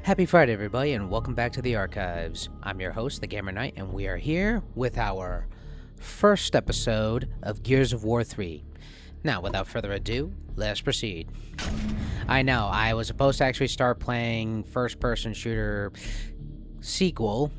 Happy Friday, everybody, and welcome back to the archives. I'm your host, the Gamer Knight, and we are here with our first episode of Gears of War 3. Now, without further ado, let's proceed. I know, I was supposed to actually start playing first-person shooter sequel,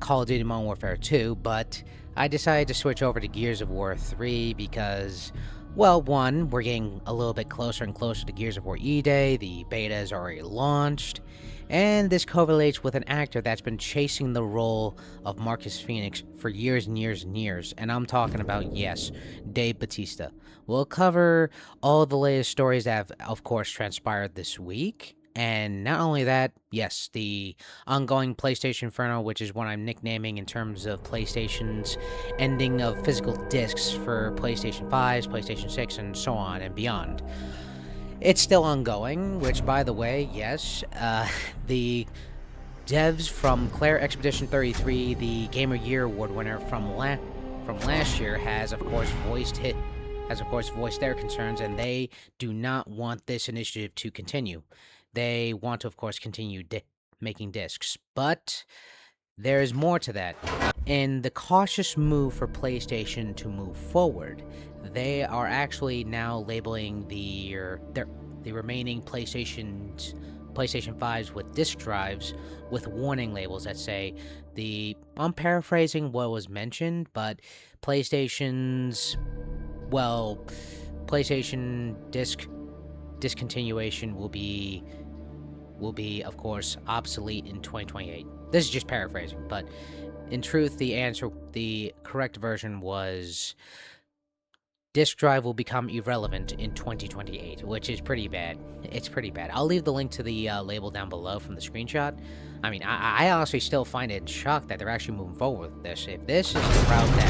Call of Duty Modern Warfare 2, but I decided to switch over to Gears of War 3 because, well, one, we're getting a little bit closer and closer to Gears of War E-Day, the beta is already launched, and this correlates with an actor that's been chasing the role of Marcus Phoenix for years and years and years, and I'm talking about, yes, Dave Bautista. We'll cover all the latest stories that have, of course, transpired this week, and not only that, yes, the ongoing PlayStation Inferno, which is what I'm nicknaming in terms of PlayStation's ending of physical discs for PlayStation 5s, PlayStation 6, and so on and beyond. It's still ongoing, which, by the way, yes, the devs from Claire Expedition 33, the Game of Year Award winner from last year, has of course voiced their concerns, and they do not want this initiative to continue. They want to, of course, continue making discs, but there is more to that. In the cautious move for PlayStation to move forward, they are actually now labeling the remaining PlayStation 5s with disc drives with warning labels that say I'm paraphrasing what was mentioned, but PlayStation disc discontinuation will be of course obsolete in 2028. This is just paraphrasing, but in truth the correct version was disk drive will become irrelevant in 2028, which is pretty bad. It's pretty bad. I'll leave the link to the label down below from the screenshot. I mean, I honestly still find it in shock that they're actually moving forward with this. If this is the route that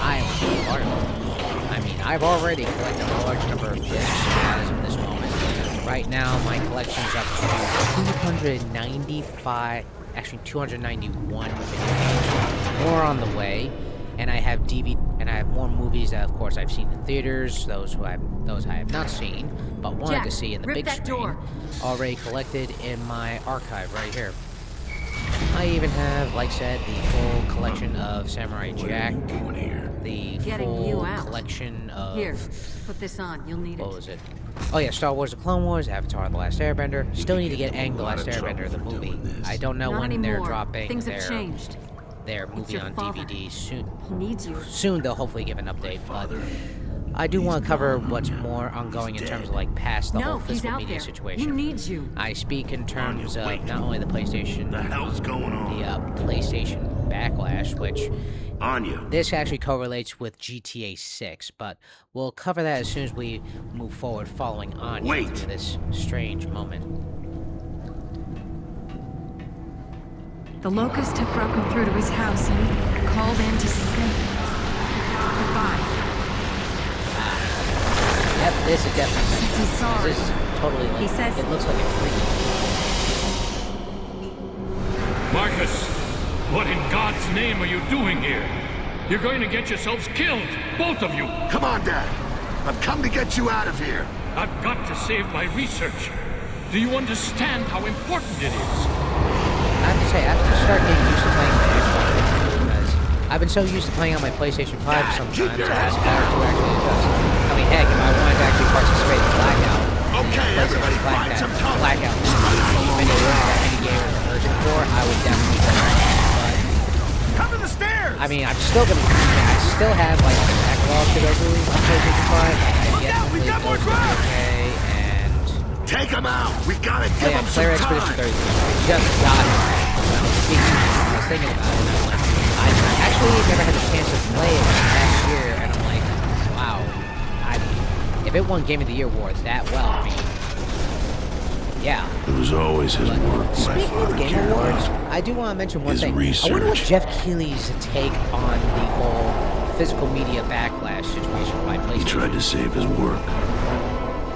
I would be part of it. I mean, I've already collected a large number of discs as of this moment. Right now, my collection is up to 291 videos. More on the way. And I have more movies that, of course, I've seen in theaters, those I have not seen, but wanted to see in the big screen, already collected in my archive right here. I even have, like I said, the full collection of Samurai Jack, the full collection of... Here, put this on, you'll need it. What was it? Oh yeah, Star Wars The Clone Wars, Avatar The Last Airbender. Still need to get Aang The Last Airbender, the movie. I don't know when they're dropping Things have changed. Their movie on DVD soon. He needs you. Soon they'll hopefully give an update, but I do want to cover what's more ongoing in terms of like past the whole physical media situation. He needs you. I speak in terms of not only the PlayStation, the hell's going on? The PlayStation Backlash, which Anya. This actually correlates with GTA 6, but we'll cover that as soon as we move forward following Anya through this strange moment. The Locust have broken through to his house and called in to say goodbye. Yep, this is definitely. He's sorry. This is totally like, he says it looks like a dream. Marcus, what in God's name are you doing here? You're going to get yourselves killed, both of you. Come on, Dad. I've come to get you out of here. I've got to save my research. Do you understand how important it is? I have to say, I have to start getting used to playing my Xbox because I've been so used to playing on my PlayStation 5 sometimes it has better to actually adjust. I mean, heck, if I wanted to actually participate in Blackout, okay, everybody find some cover. Blackout, even though any game is urgent for, I would definitely play it. But come to the stairs. I mean, I still have like a backlog to go through on PlayStation 5. Look out, we got more drugs. Take him out! We gotta give him some time! Expedition 33. Just got it. I was thinking about it, and I'm like, I actually never had the chance to play it last year, and I'm like, wow. If it won Game of the Year award that well, I mean, yeah. It was always his work. Speaking of the Game Awards, I do want to mention one thing. I wonder what Jeff Keighley's take on the whole physical media backlash situation by PlayStation. He tried to save his work.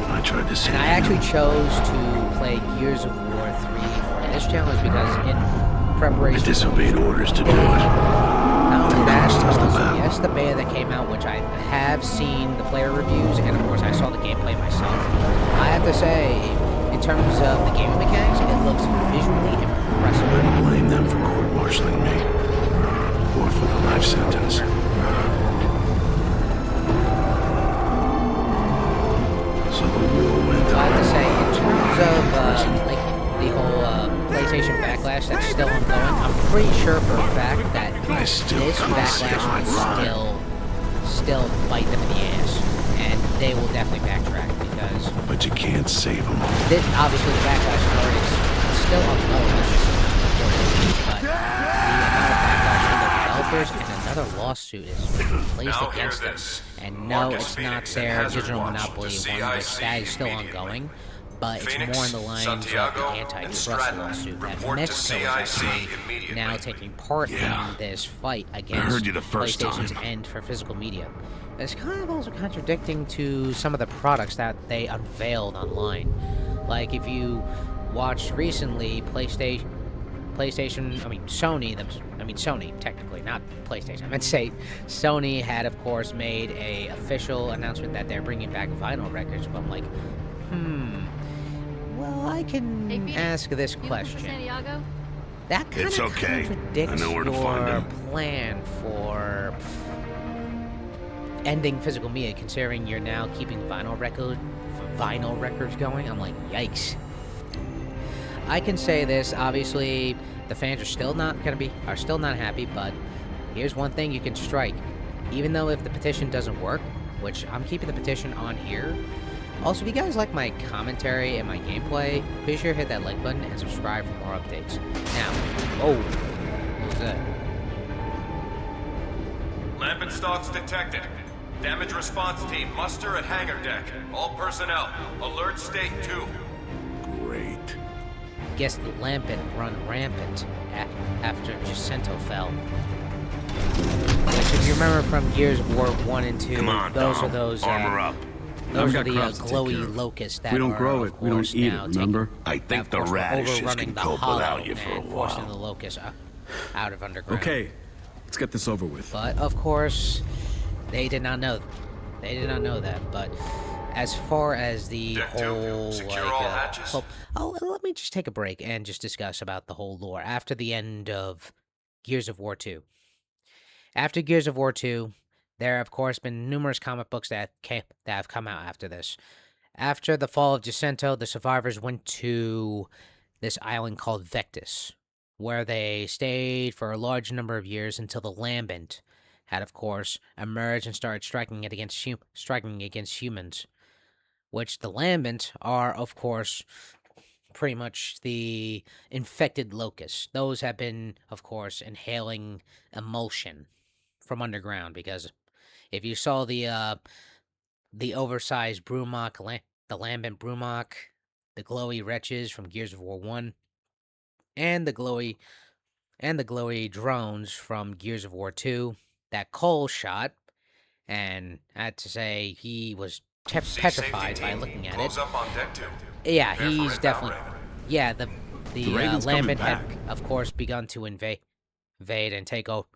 I tried to say. And I actually chose to play Gears of War 3 for this challenge because in preparation... I disobeyed orders to do it. Not only that, also, yes, the beta that came out, which I have seen the player reviews, and of course I saw the gameplay myself. I have to say, in terms of the gaming mechanics, it looks the whole PlayStation backlash that's still ongoing. I'm pretty sure for a fact that this backlash will still bite them in the ass, and they will definitely backtrack because. But you can't save them. Obviously, the backlash is still ongoing, but the amount of backlash from the developers and another lawsuit is placed against them. And no, it's not their digital monopoly one, which that is still ongoing. But it's more in the lines of the antitrust lawsuit that Mexico is actually now taking part in this fight against PlayStation's end for physical media. It's kind of also contradicting to some of the products that they unveiled online. Like if you watched recently, Sony, technically, not PlayStation. I meant to say Sony had, of course, made a official announcement that they're bringing back vinyl records, but I'm like, well, I can ask this question. That kind of contradicts your plan for ending physical media, considering you're now keeping vinyl records going. I'm like, yikes. I can say this, obviously, the fans are still not happy, but here's one thing you can strike. Even though if the petition doesn't work, which I'm keeping the petition on here. Also, if you guys like my commentary and my gameplay, be sure to hit that like button and subscribe for more updates. Now, what was that? Lambent stalks detected. Damage response team, muster at hangar deck. All personnel, alert state 2. Great. Guess the Lambent run rampant after Jacinto fell. Which, if you remember from Gears of War 1 and 2, those are those armor up. Those are the glowy locusts that we don't grow it, we don't eat it, remember? I think the radishes can cope without you for a while. Forcing the locusts out of underground. Okay, let's get this over with. But, of course, they did not know. They did not know that, but as far as the whole, let me just take a break and just discuss about the whole lore after the end of Gears of War 2. After Gears of War 2, there have, of course, been numerous comic books that have come out after this. After the fall of Jacinto, the survivors went to this island called Vectis, where they stayed for a large number of years until the Lambent had, of course, emerged and started striking against humans. Which the Lambent are, of course, pretty much the infected locusts. Those have been, of course, inhaling emulsion from underground, because if you saw the oversized Brumok, the Lambent Brumok, the glowy wretches from Gears of War 1, and the glowy drones from Gears of War 2, that Cole shot, and I had to say he was petrified by looking at it. Up on deck 2. Yeah, he's definitely. Yeah, the Lambent had, of course, begun to invade and take over,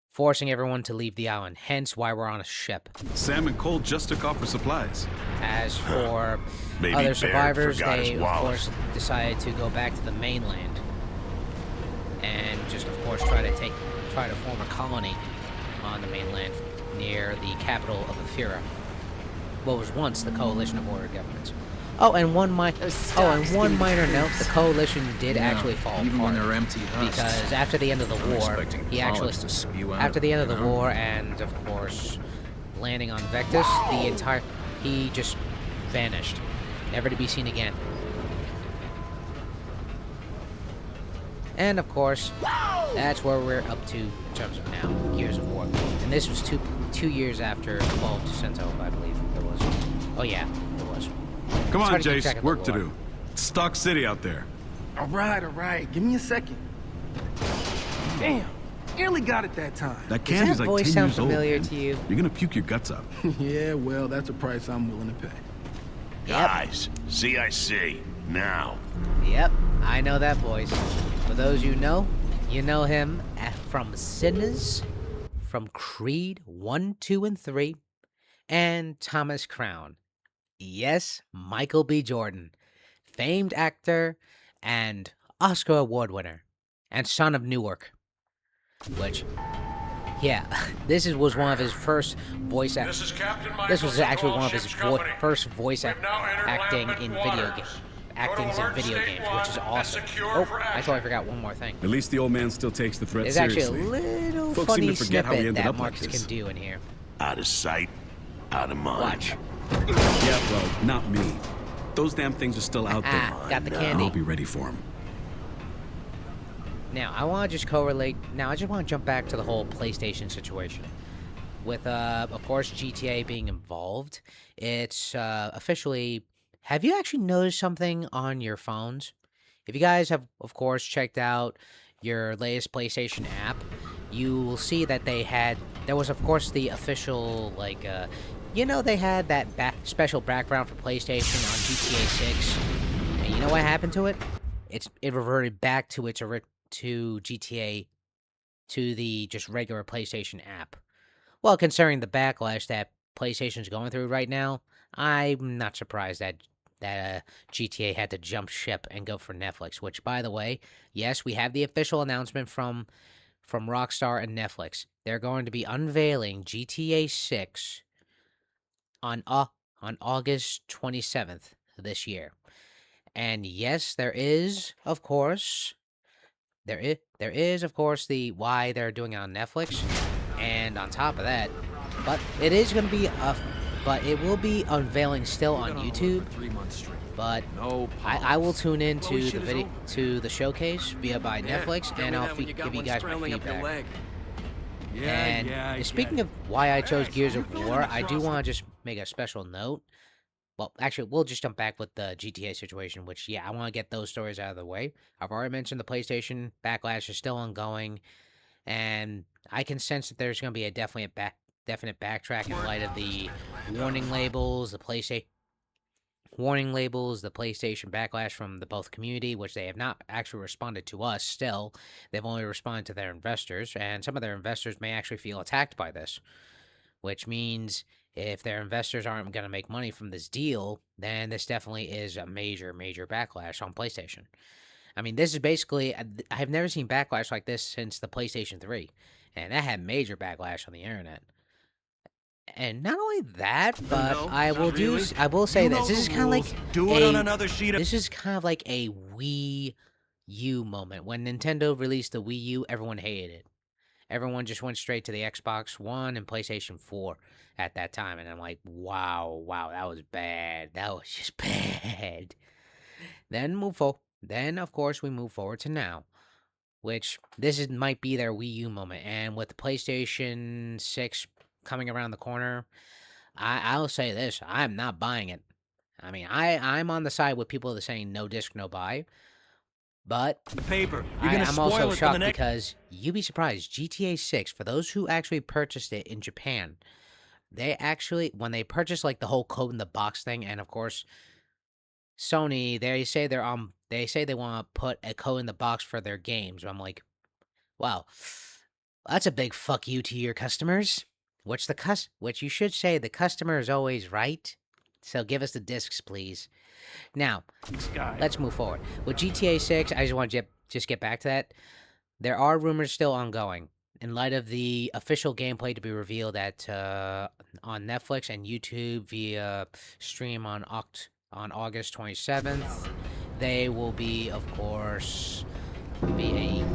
forcing everyone to leave the island. Hence, why we're on a ship. Sam and Cole just took off for supplies. As for other survivors, they of course decided to go back to the mainland and just, of course, try to form a colony on the mainland near the capital of Inferno, what was once the Coalition of Warrior Governments. And one minor note: the Coalition did actually fall apart when they're empty because after the end of the war, and of course landing on Vectis, he just vanished, never to be seen again. And of course, that's where we're up to in terms of now, Gears of War. And this was two years after the fall of Jacinto, I believe it was. Oh yeah, it was. Come on, Jace, work to do. It's Stock City out there. All right. Give me a second. Damn, nearly got it that time. That candy's like 10 years old. Does that voice sound familiar to you? You're gonna puke your guts out. Yeah, well, that's a price I'm willing to pay. Guys, CIC, now. Yep, I know that voice. For those you know him from Sinners, from Creed 1, 2, and 3, and Thomas Crown. Yes, Michael B. Jordan, famed actor and Oscar Award winner, and son of Newark. Which, Yeah, was one of his first voice This is Captain Michael. This was actually one of his Ship's Company. first voice We've now entered acting Lambent in waters. actings in video games, which is awesome. Oh, I totally forgot one more thing. At least the old man still takes the threat There's seriously. actually a little Folks seem funny to forget how he snippet ended that up like Marcus this. can do in here. Out of sight, out of mind. Watch. Yeah, well, not me. Those damn things are still out there. Got the And candy. I'll be ready for them. Now, I want to just correlate. Now, I just want to jump back to the whole PlayStation situation. With, of course, GTA being involved, it's officially. Have you actually noticed something on your phones? If you guys have, of course, checked out your latest PlayStation app, you will see that there was, of course, the official, like, they had that special background for PlayStation on GTA 6. And you know what happened to it? It reverted back to to GTA, to the just regular PlayStation app. Well, considering the backlash that PlayStation's going through right now, I'm not surprised that GTA had to jump ship and go for Netflix. Which, by the way, yes, we have the official announcement from Rockstar and Netflix. They're going to be unveiling GTA 6 on August 27th this year. And yes, there is, of course, the why they're doing it on Netflix. And on top of that, but it is going to be but it will be unveiling still on YouTube. But I will tune in to the showcase by Netflix, and I'll give you guys my feedback. And speaking of why I chose Gears of War, I do want to just make a special note. Well, actually, we'll just jump back with the GTA situation, which, yeah, I want to get those stories out of the way. I've already mentioned the PlayStation backlash is still ongoing, and I can sense that there's going to be a definite backtrack in light of the warning labels, the PlayStation backlash from the both community, which they have not actually responded to us still. They've only responded to their investors, and some of their investors may actually feel attacked by this, which means if their investors aren't going to make money from this deal, then this definitely is a major, major backlash on PlayStation. I mean, this is basically, I've never seen backlash like this since the PlayStation 3, and that had major backlash on the internet. And not only that, but I will say this. This is kind of like this is kind of like a Wii U moment. When Nintendo released the Wii U, everyone hated it. Everyone just went straight to the Xbox One and PlayStation 4 at that time, and I'm like, wow, that was bad. That was just bad. Then of course, we move forward to now, which might be their Wii U moment. And with the PlayStation 6 coming around the corner, I'll say this: I'm not buying it. I mean, I'm on the side with people that are saying no disc, no buy. But the paper. I'm also shocked because you'd be surprised. GTA 6, for those who actually purchased it in Japan, they actually, when they purchased like the whole code in the box thing, and of course, Sony, they say they want to put a code in the box for their games. I'm like, wow, that's a big fuck you to your customers. Which you should say, the customer is always right. So give us the discs, please. Now, let's move forward. With GTA 6, I just want to get back to that. There are rumors still ongoing. In light of the official gameplay to be revealed on Netflix and YouTube via stream on August 27th, they will be, of course, be a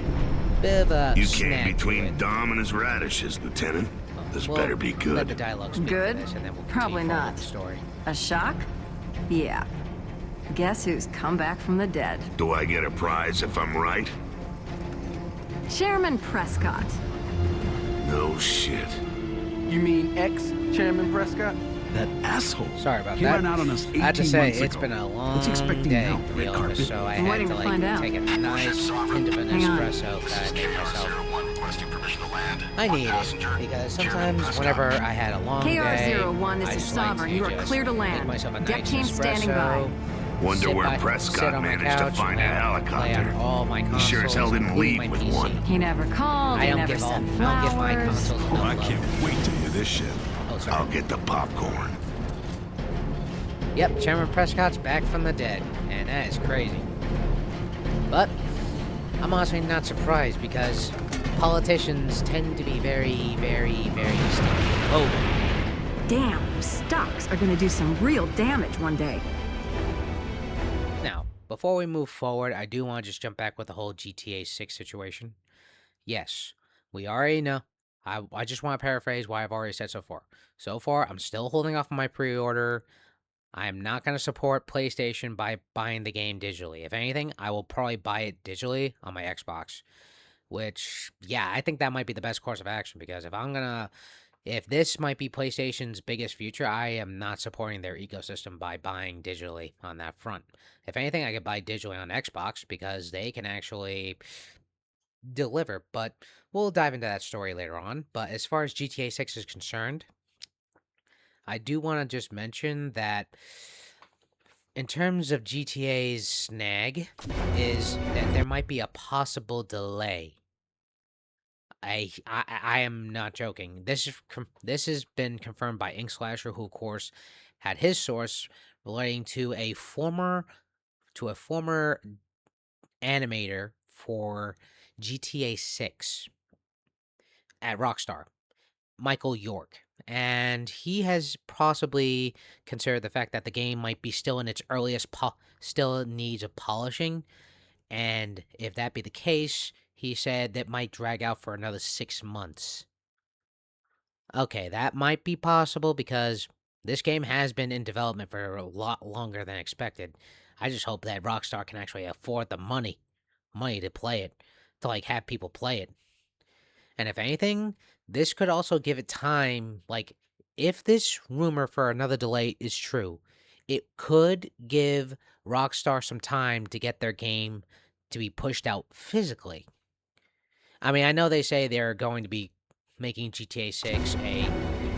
bit of a You came between Dom and his radishes, Lieutenant. This better be good. Let the dialogue speak Good? for this, and then we'll Probably continue forward not. with the story. A shock? Yeah. Guess who's come back from the dead? Do I get a prize if I'm right? Chairman Prescott. No shit. You mean ex-Chairman Prescott? That asshole. Sorry about he that. ran out on us 18 I have to say, months it's ago. been a long What's he expecting day now? to Red be honest, carpet? so I I'm had waiting to to find out. take a nice hint of an Hang on. espresso that I made myself. I need it because sometimes whenever I had a long day, KR-01, this I is just like Sovereign. to You are just clear to make land. myself a Deck nice team standing by. espresso, Wonder sit where sit Prescott on my managed to couch find a and play on helicopter. all my He sure as hell consoles, didn't including leave my with PC. one. He never called, I he don't never give sent I don't give my flowers. consoles Oh, I enough can't love. wait to hear this shit. Oh, sorry. I'll get the popcorn. Yep, Chairman Prescott's back from the dead, and that is crazy. But I'm honestly not surprised because Politicians tend to be very, very, very stingy. Oh. Damn, stocks are gonna do some real damage one day. Now, before we move forward, I do want to just jump back with the whole GTA 6 situation. Yes, we already know. I just want to paraphrase what I've already said so far. So far, I'm still holding off on my pre-order. I am not going to support PlayStation by buying the game digitally. If anything, I will probably buy it digitally on my Xbox. Which, yeah, I think that might be the best course of action, because if this might be PlayStation's biggest future, I am not supporting their ecosystem by buying digitally on that front. If anything, I could buy digitally on Xbox because they can actually deliver, but we'll dive into that story later on. But as far as GTA 6 is concerned, I do want to just mention that in terms of GTA's snag is that there might be a possible delay. I am not joking. This has been confirmed by Ink Slasher, who of course had his source relating to a former animator for GTA 6 at Rockstar, Michael York. And he has possibly considered the fact that the game might be still in its earliest still needs of polishing, and if that be the case, he said that might drag out for another 6 months. Okay, that might be possible because this game has been in development for a lot longer than expected. I just hope that Rockstar can actually afford the money to play it, to like have people play it. And if anything, this could also give it time, like if this rumor for another delay is true, it could give Rockstar some time to get their game to be pushed out physically. I mean, I know they say they're going to be making GTA 6 a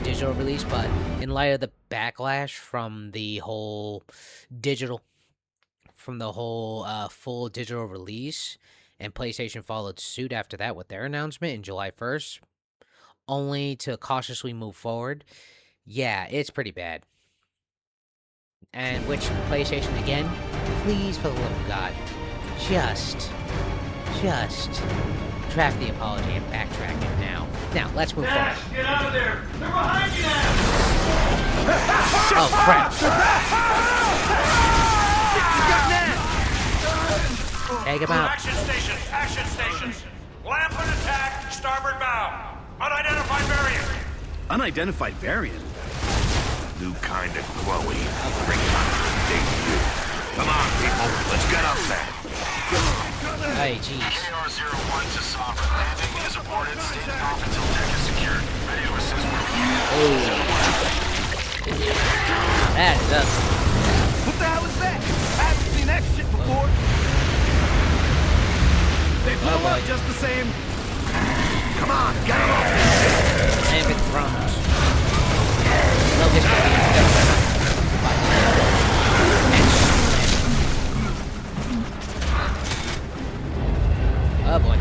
digital release, but in light of the backlash from the whole full digital release, and PlayStation followed suit after that with their announcement in July 1st, only to cautiously move forward. Yeah, it's pretty bad. And which PlayStation, again, please, for the love of God, just draft the apology and backtrack it now. Now, let's move forward. Get out of there! They're behind you now! Oh, crap. Take him out. Action stations! Lampard attack, starboard bow. Unidentified variant. Unidentified variant? New kind of Chloe. Debut. Come on, people. Let's get up there. Hey, jeez. KR-01 to Sovereign. Landing is aborted. Standing off until deck is secured. Ready to assist with Oh. That is up. What the hell is that? I haven't seen that shit before. They blow up just the same. Come on, get him off. Damn it, drums. Locust will be oh boy.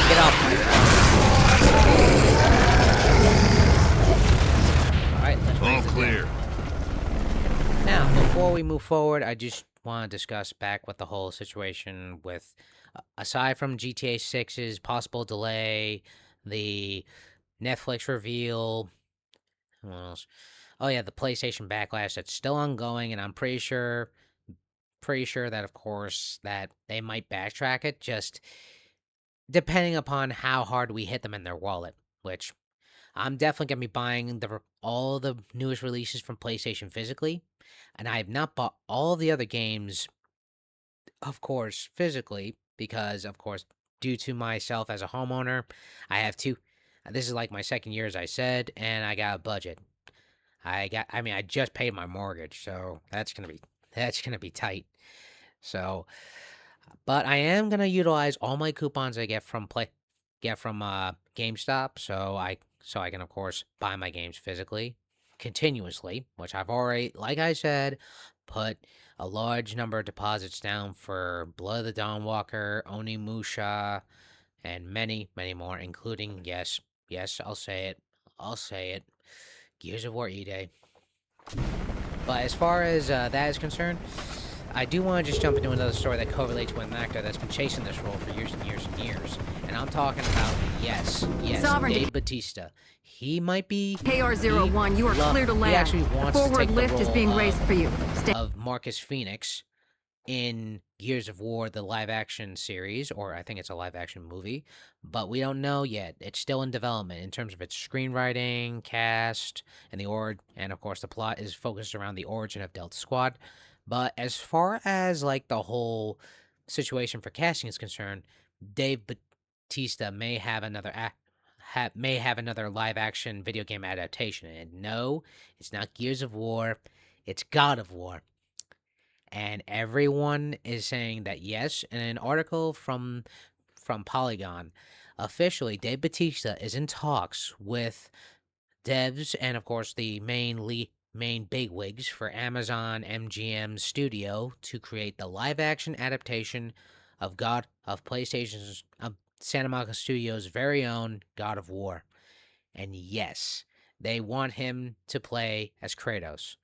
Get off. Alright, let's All clear. Now, before we move forward, I just want to discuss back what the whole situation with, aside from GTA 6's possible delay, the Netflix reveal, what else? Oh yeah, the PlayStation backlash that's still ongoing, and I'm pretty sure that, of course, that they might backtrack it, just depending upon how hard we hit them in their wallet, which I'm definitely going to be buying all the newest releases from PlayStation physically, and I have not bought all the other games, of course, physically, because, of course, due to myself as a homeowner, I have two. This is like my second year, as I said, and I got a budget. I just paid my mortgage, so that's gonna be tight. So, but I am gonna utilize all my coupons I get from GameStop, so I can, of course, buy my games physically continuously, which I've already, like I said, put a large number of deposits down for Blood of the Dawnwalker, Onimusha, and many, many more, including, yes, I'll say it, Gears of War E-Day. But as far as that is concerned, I do want to just jump into another story that correlates with an actor that's been chasing this role for years and years and years. And I'm talking about, yes, Sovereignty. Dave Bautista. He might be... KR-01, you are clear to land. He actually The wants to forward take the lift is role being raised for you. Stay. of Marcus Phoenix in Gears of War, the live-action series, or I think it's a live-action movie, but we don't know yet. It's still in development in terms of its screenwriting, cast, and and of course the plot is focused around the origin of Delta Squad. But as far as like the whole situation for casting is concerned, Dave Bautista may have another another live-action video game adaptation, and no, it's not Gears of War, it's God of War. And everyone is saying that yes. In an article from Polygon, officially, Dave Bautista is in talks with devs and, of course, the main bigwigs for Amazon MGM Studio to create the live-action adaptation of PlayStation's Santa Monica Studios' very own God of War. And yes, they want him to play as Kratos,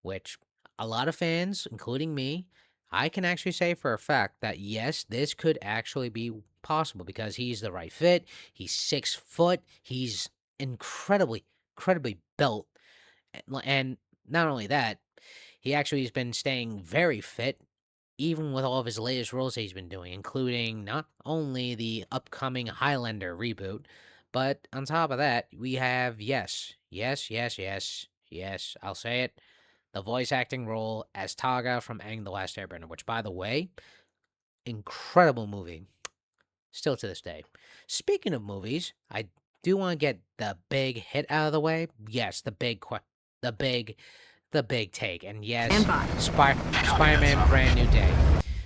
which a lot of fans, including me, I can actually say for a fact that yes, this could actually be possible because he's the right fit. He's 6 foot. He's incredibly built. And not only that, he actually has been staying very fit, even with all of his latest roles that he's been doing, including not only the upcoming Highlander reboot, but on top of that, we have, yes, I'll say it, the voice acting role as Taga from Aang the Last Airbender, which, by the way, incredible movie. Still to this day. Speaking of movies, I do want to get the big hit out of the way. Yes, the big take. And yes, Spider-Man Brand New Day.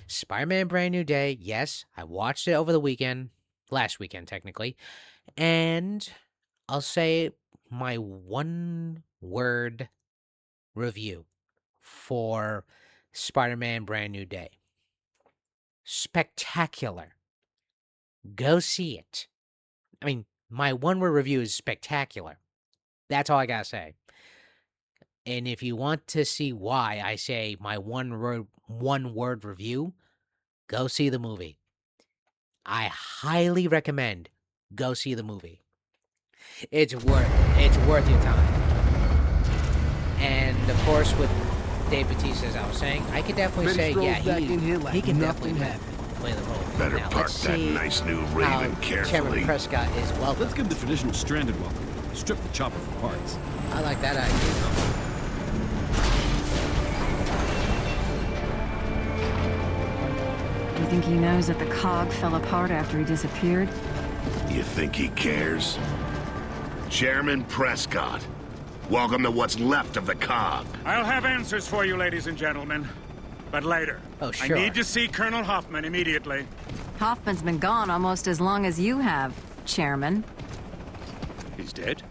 Spider-Man Brand New Day, yes, I watched it over the weekend. Last weekend, technically. And I'll say my one-word review for Spider-Man Brand New Day. Spectacular. Go see it. I mean, my one-word review is spectacular. That's all I gotta say. And if you want to see why I say my one-word review, go see the movie. I highly recommend go see the movie. It's worth your time. And of course, with Dave Bautista, as I was saying, I could definitely say, yeah, he can definitely play the role. Better now, park that nice new Raven carefully. Chairman Prescott is welcome. Let's give the traditional stranded welcome. Strip the chopper for parts. I like that idea. You think he knows that the cog fell apart after he disappeared? You think he cares? Chairman Prescott, welcome to what's left of the cog. I'll have answers for you, ladies and gentlemen. But later. Oh, sure. I need to see Colonel Hoffman immediately. Hoffman's been gone almost as long as you have, Chairman. He's dead?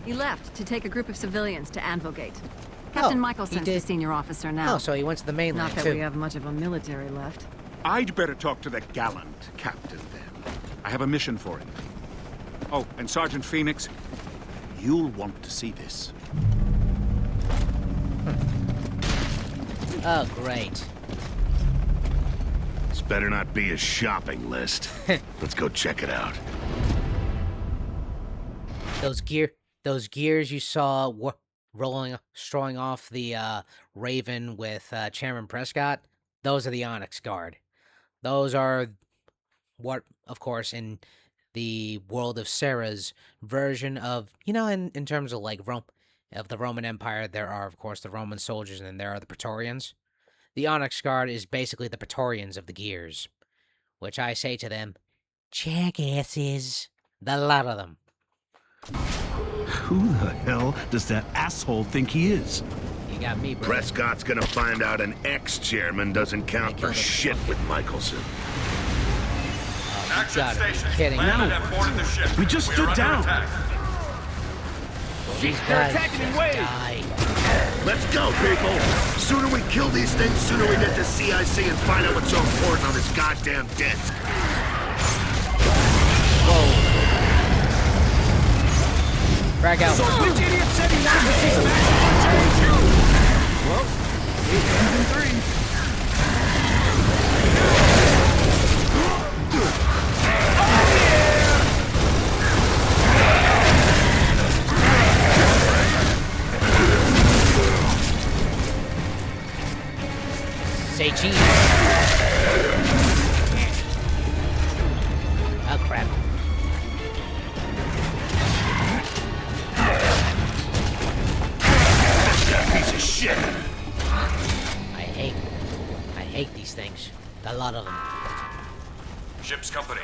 He left to take a group of civilians to Anvilgate. Captain Michelson's the senior officer now. Oh, so he went to the mainland, Not that too. we have much of a military left. I'd better talk to the gallant captain, then. I have a mission for him. Oh, and Sergeant Phoenix, you'll want to see this. Oh, great. This better not be a shopping list. Let's go check it out. Those gears you saw strolling off the Raven with Chairman Prescott, those are the Onyx Guard. Those are what, of course, in the world of Sarah's version of, in terms of like of the Roman Empire, there are, of course, the Roman soldiers, and then there are the Praetorians. The Onyx Guard is basically the Praetorians of the Gears, which I say to them, jackasses, the lot of them. Who the hell does that asshole think he is? You got me, bro. Prescott's gonna find out an ex-chairman doesn't count for shit with Michelson. Action gotta be stations. kidding. Landed and boarded the ship. We just are stood under down. attack. These They're guys attacking in just waves. died. Let's go, people! Sooner we kill these things, sooner we get to CIC and find out what's so important on this goddamn disc. Frag out. Which idiot said he wanted to see some action? Well, 8 3. Say cheese. Oh, crap. Piece of shit. I hate these things. A lot of them. Ship's company,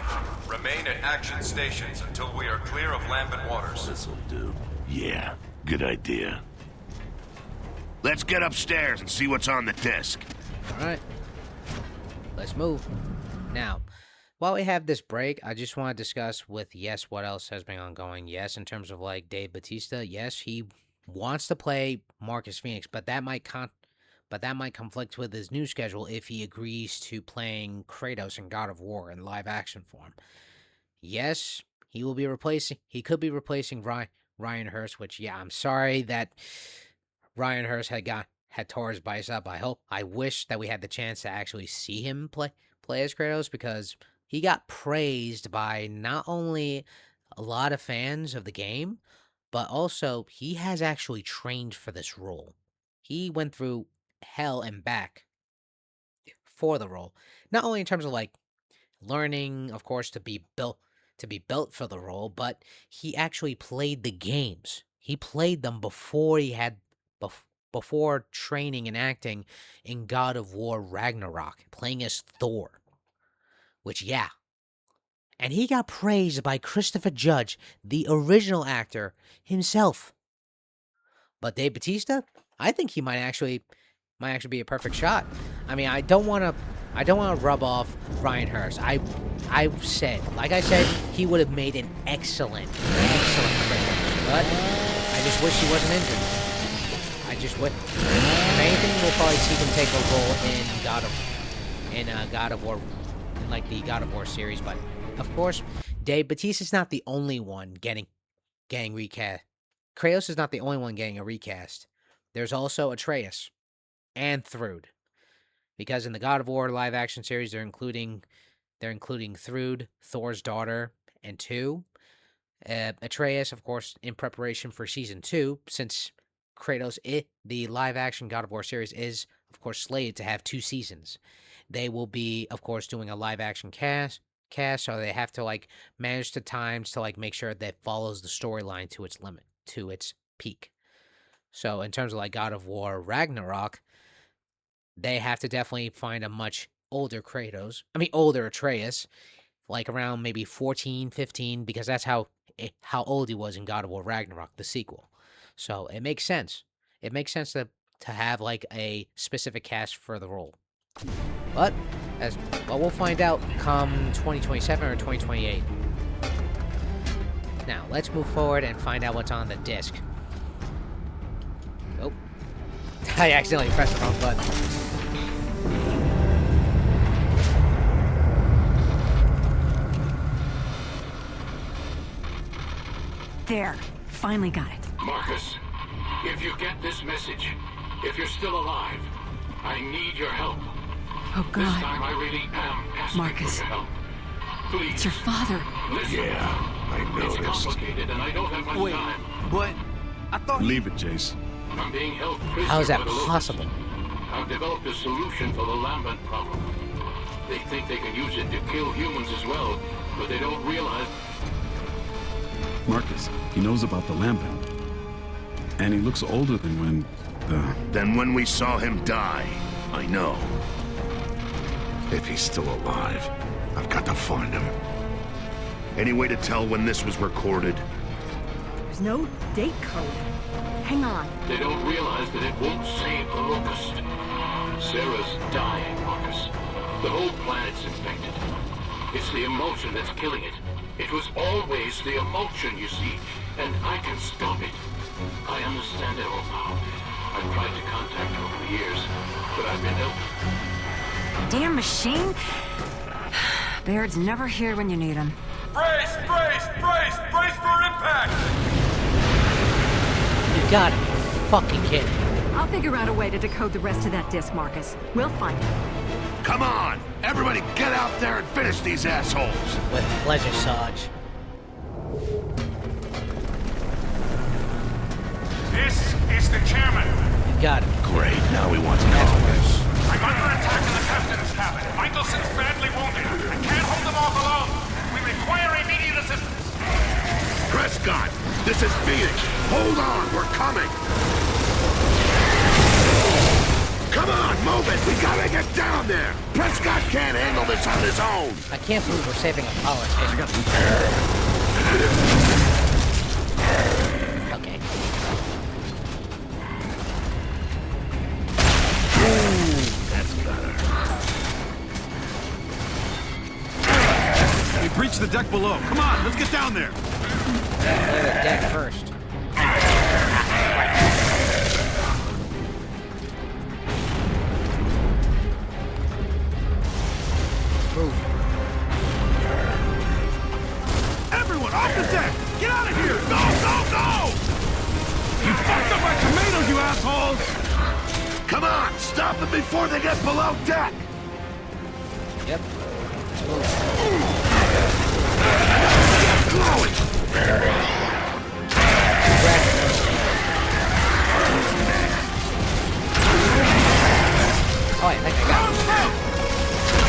remain at action stations until we are clear of lambent waters. This'll do. Yeah, good idea. Let's get upstairs and see what's on the disc. Alright. Let's move. Now, while we have this break, I just want to discuss with yes, what else has been ongoing. Yes, in terms of like Dave Bautista, yes, he wants to play Marcus Phoenix, but that might conflict with his new schedule if he agrees to playing Kratos in God of War in live action form. Yes, he could be replacing Ryan Hurst, which, yeah, I'm sorry that Ryan Hurst had tore his bicep. I wish that we had the chance to actually see him play as Kratos, because he got praised by not only a lot of fans of the game, but also he has actually trained for this role. He went through hell and back for the role. Not only in terms of like learning, of course, to be built for the role, but he actually played the games. He played them before before training and acting in God of War Ragnarok, playing as Thor. Which, yeah. And he got praised by Christopher Judge, the original actor himself. But Dave Bautista, I think he might actually be a perfect shot. I mean, I don't want to rub off Ryan Hurst. I said, he would have made an excellent Kratos. But I just wish he wasn't injured. I just would. If anything, we'll probably see him take a role in God of War, in like the God of War series. But of course, Dave Bautista's not the only one getting recast. Kratos is not the only one getting a recast. There's also Atreus and Thrud, because in the God of War live action series, they're including Thrud, Thor's daughter, and 2. Atreus, of course, in preparation for season 2, since Kratos, the live action God of War series, is of course slated to have 2 seasons. They will be, of course, doing a live action cast, so they have to like manage the times to like make sure that follows the storyline to its limit, to its peak. So in terms of like God of War Ragnarok, they have to definitely find a much older Atreus, like around maybe 14, 15, because that's how old he was in God of War Ragnarok, the sequel. So it makes sense. It makes sense to have like a specific cast for the role. But we'll find out come 2027 or 2028. Now let's move forward and find out what's on the disc. Oh, I accidentally pressed the wrong button. There. Finally got it. Marcus, if you get this message, if you're still alive, I need your help. Oh, This God. time I really am asking Marcus. for your help. Please. It's your father. Listen. Yeah, I It's noticed. complicated and I don't have much Wait, time. but I thought Leave it, Jace. I'm being held prisoner How is that by the Locusts. possible? I've developed a solution for the Lambent problem. They think they can use it to kill humans as well, but they don't realize Marcus, he knows about the Lambent. And he looks older than when Then when we saw him die, I know. If he's still alive, I've got to find him. Any way to tell when this was recorded? There's no date code. Hang on. they don't realize that it won't save the Locust. Sarah's dying, Marcus. The whole planet's infected. It's the emotion that's killing it. It was always the emotion, you see, and I can stop it. I understand it all now. I've tried to contact her over the years, but I've been ill. Damn machine. Baird's never here when you need him. Brace! Brace! Brace! Brace for impact! You gotta be fucking kidding. I'll figure out a way to decode the rest of that disc, Marcus. We'll find it. Come on! Everybody get out there and finish these assholes! With pleasure, Sarge. This is the chairman. You got it. Great, now he wants cars. I'm under attack in the captain's cabin. Michelson's badly wounded. I can't hold them off alone. We require immediate assistance. Prescott, this is Phoenix. Hold on, we're coming. Come on, move it. We gotta get down there. Prescott can't handle this on his own. I can't believe we're saving Apollo. Okay. That's better. We breached the deck below. Come on, let's get down there. Clear the deck first. Move. Everyone, off the deck! Get out of here! Go, go, go! You fucked up my tomatoes, you assholes! Come on, stop them before they get below deck. Yep. Glowing. Oh, I think I got it.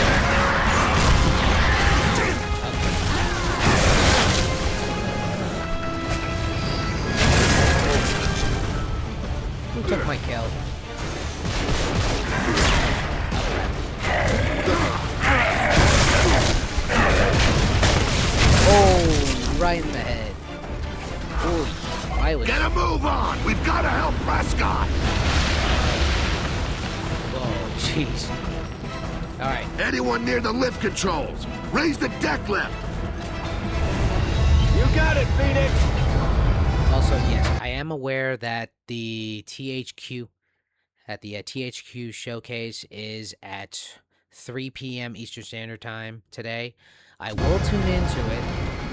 Who took my kill? Oh, right in the head. Oh, I was. Get a move on. We've got to help Prescott. Oh, jeez. All right. Anyone near the lift controls? Raise the deck lift. You got it, Phoenix. Also, yes, I am aware that the THQ showcase is at 3 p.m. Eastern Standard Time today. I will tune into it,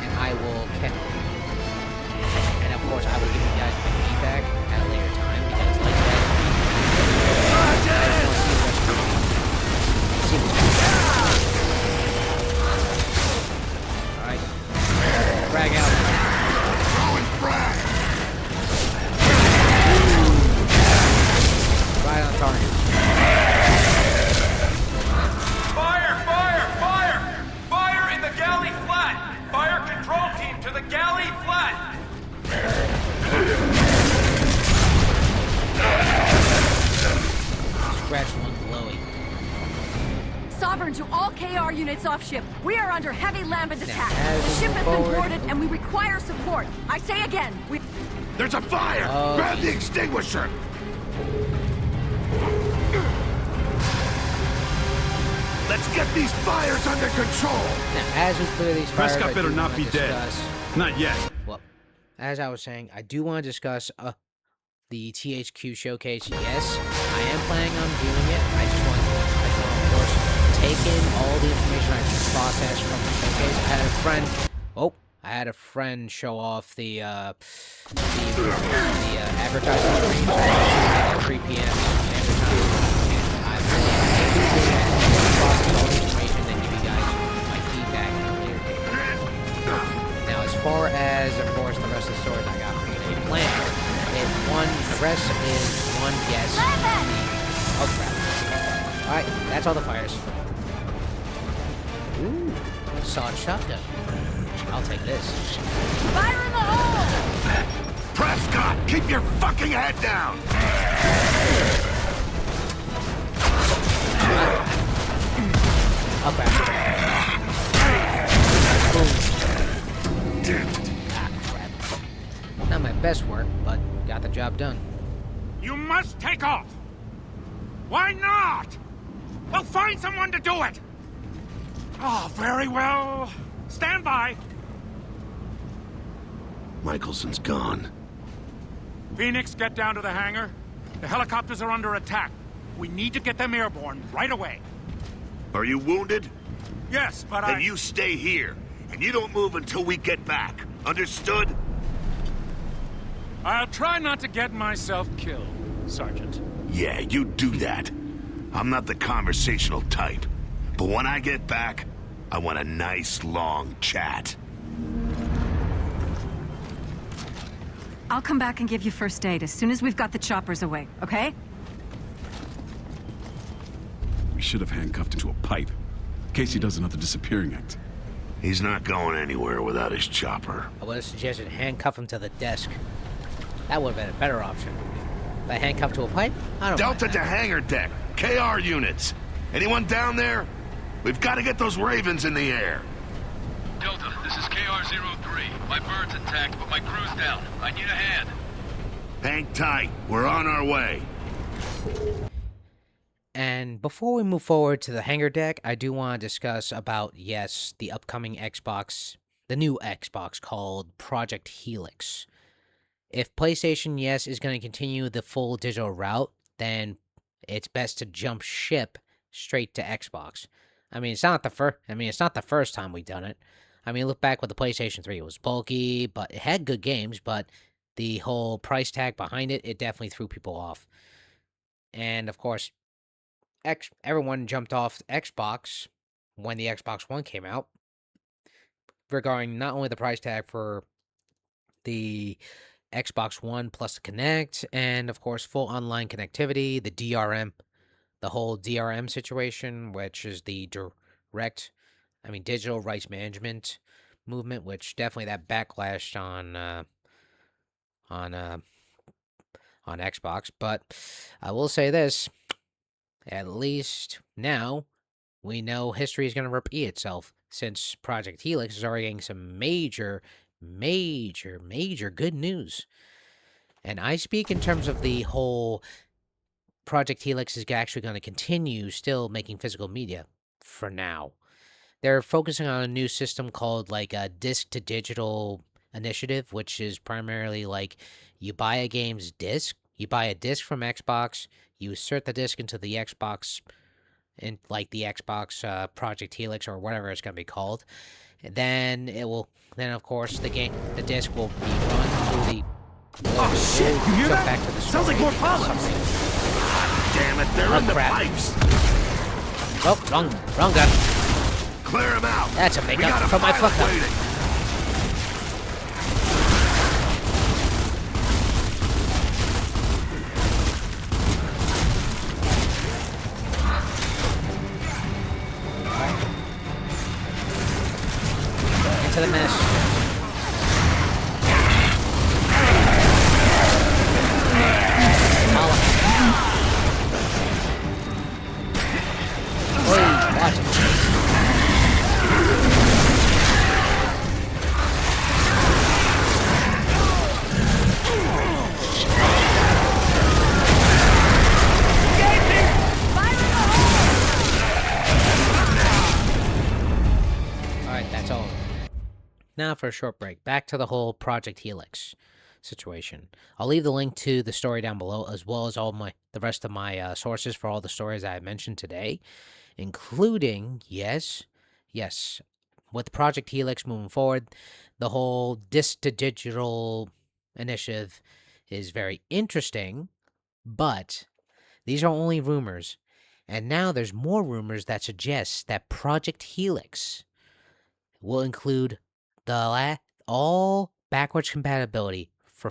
and I will, and of course, I will give you guys my feedback at a later time because, like that, all right, frag out. Right on target. Fire! Fire! Fire! Fire in the galley flat! Fire control team to the galley flat! Scratch one glowy. Sovereign to all KR units off ship. We are under heavy lambent attack. as The we ship move has been forward- boarded and we require support. I say again, we... There's a fire. Oh, Grab the geez. extinguisher. Let's get these fires under control. Now, as we clear these fires, Prescott I better do not wanna be dead. discuss- Not yet. Well, as I was saying, I do want to discuss the THQ showcase. Yes, I am planning on doing it. I just want to, of course, take in all the information I can process from the showcase. I had a friend show off the advertising screen at 3 p.m. Standard Time. And I will process all the information and give you guys my feedback at a later date. Now, as far as, of course, the rest of the stories I got for you, they planned. The rest is one guess. Oh, crap. Alright, that's all the fires. Ooh, solid shotgun. I'll take this. Fire in the hole! Prescott, keep your fucking head down. Up after. Boom. Damn it. Ah, crap. Not my best work, but got the job done. You must take off. Why not? We'll find someone to do it. Oh, very well. Stand by. Michelson's gone. Phoenix, get down to the hangar. The helicopters are under attack. We need to get them airborne right away. Are you wounded? Yes, but Then you stay here, and you don't move until we get back. Understood? I'll try not to get myself killed, Sergeant. Yeah, you do that. I'm not the conversational type. But when I get back, I want a nice, long chat. I'll come back and give you first aid as soon as we've got the choppers away, okay? We should have handcuffed him to a pipe, in case he does another disappearing act. He's not going anywhere without his chopper. I would have suggested handcuff him to the desk. That would have been a better option. But handcuff to a pipe? I don't Delta mind to that. hangar deck. KR units. Anyone down there? We've got to get those Ravens in the air. Delta, this is KR-03. My bird's intact, but my crew's down. I need a hand. Hang tight. We're on our way. And before we move forward to the hangar deck, I do want to discuss about, yes, the upcoming Xbox, the new Xbox called Project Helix. If PlayStation, yes, is going to continue the full digital route, then it's best to jump ship straight to Xbox. I mean, it's not the first time we've done it. I mean, look back with the PlayStation 3. It was bulky, but it had good games, but the whole price tag behind it, it definitely threw people off. And, of course, everyone jumped off Xbox when the Xbox One came out, regarding not only the price tag for the Xbox One plus the Kinect, and, of course, full online connectivity, the DRM, the whole DRM situation, which is the digital rights management movement, which definitely that backlashed on Xbox. But I will say this, at least now we know history is going to repeat itself, since Project Helix is already getting some major good news. And I speak in terms of the whole Project Helix is actually going to continue still making physical media for now. They're focusing on a new system called like a disc to digital initiative, which is primarily like you buy a game's disc, you buy a disc from Xbox, you insert the disc into the Xbox, in like the Xbox Project Helix or whatever it's going to be called. And then of course the disc will be run through the. Oh shit! You hear that? Back to the Sounds like more polyps. Damn it, they're in the pipes. Oh, wrong gun. Clear them out. That's a big We got gun a from my pilot fuck up. waiting. Into the mess. Watch it. Alright, that's all. Now for a short break. Back to the whole Project Helix situation. I'll leave the link to the story down below, as well as all the rest of my sources for all the stories I mentioned today, including, yes, with Project Helix moving forward, the whole disc to digital initiative is very interesting, but these are only rumors, and now there's more rumors that suggest that Project Helix will include all backwards compatibility for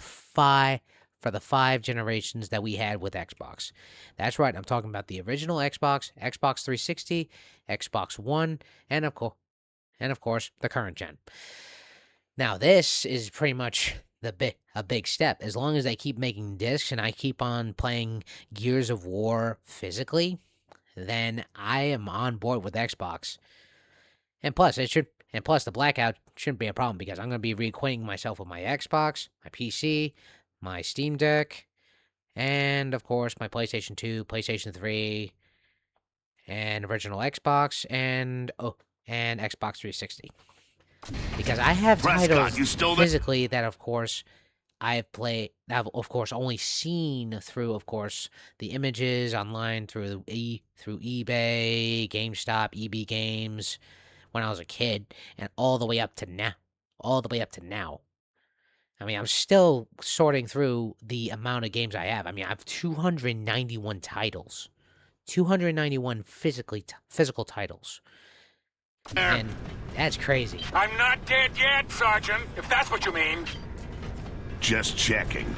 the 5 generations that we had with Xbox. That's right, I'm talking about the original Xbox, Xbox 360, Xbox One, and of course the current gen. Now this is pretty much a big step. As long as they keep making discs and I keep on playing Gears of War physically, then I am on board with Xbox. And plus the blackout shouldn't be a problem, because I'm going to be reacquainting myself with my Xbox, my PC, my Steam Deck, and of course my PlayStation 2, PlayStation 3, and original Xbox, and Xbox 360. Because I have titles physically that of course I've of course only seen through, of course, the images online through eBay, GameStop, EB Games, when I was a kid, and all the way up to now. I mean, I'm still sorting through the amount of games I have. I mean, I have 291 titles. 291 physical titles. And that's crazy. I'm not dead yet, Sergeant, if that's what you mean. Just checking.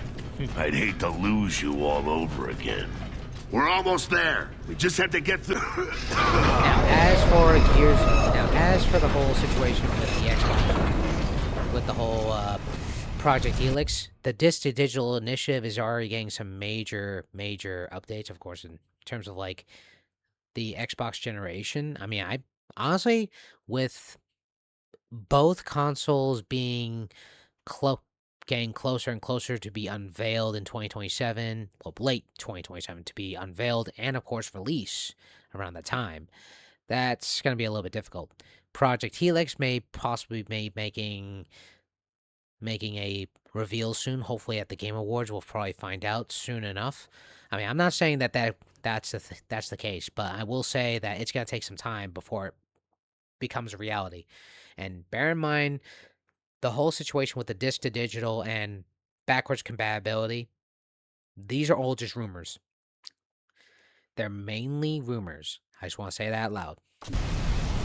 I'd hate to lose you all over again. We're almost there. We just have to get through. Now, as for the whole situation with the Xbox, with the whole Project Helix, the Disc to Digital initiative is already getting some major updates, of course, in terms of like the Xbox generation. I mean, I honestly, with both consoles being getting closer and closer to be unveiled in 2027, well, late 2027 to be unveiled, and of course release around that time, that's going to be a little bit difficult. Project Helix may possibly be making a reveal soon. Hopefully at the Game Awards, we'll probably find out soon enough. I mean, I'm not saying that's the case, but I will say that it's going to take some time before it becomes a reality. And bear in mind, the whole situation with the disc to digital and backwards compatibility, these are all just rumors. They're mainly rumors. I just want to say that out loud.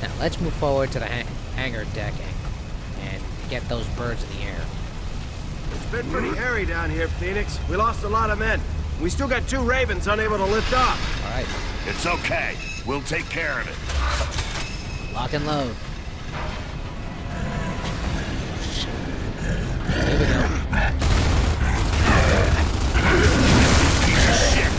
Now, let's move forward to the hangar deck and get those birds in the air. It's been pretty hairy down here, Phoenix. We lost a lot of men. We still got 2 Ravens unable to lift off. All right. It's okay. We'll take care of it. Lock and load. Here we go. Piece of shit.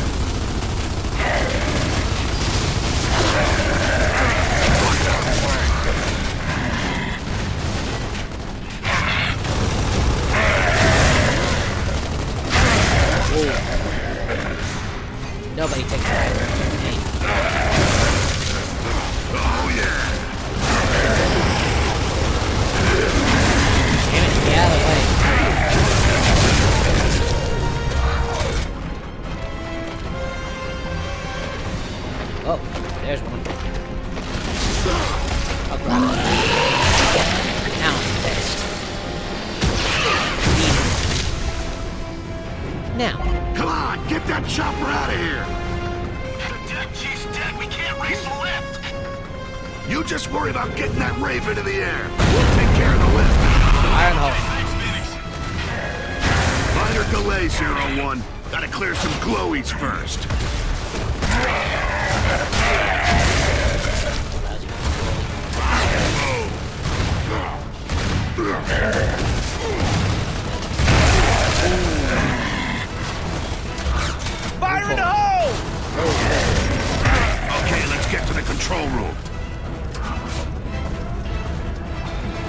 Nobody takes that. Hey. Oh, yeah. Damn it, get out of the way. Oh, there's one. Oh, crap. Now I'm pissed. Now. Come on, get that chopper out of here. She's dead. We can't raise the lift. You just worry about getting that Raven into the air. We'll take care of the lift. Iron hole. Minor delay, 01. Gotta clear some glowies first. Fire in the hole! Okay, let's get to the control room.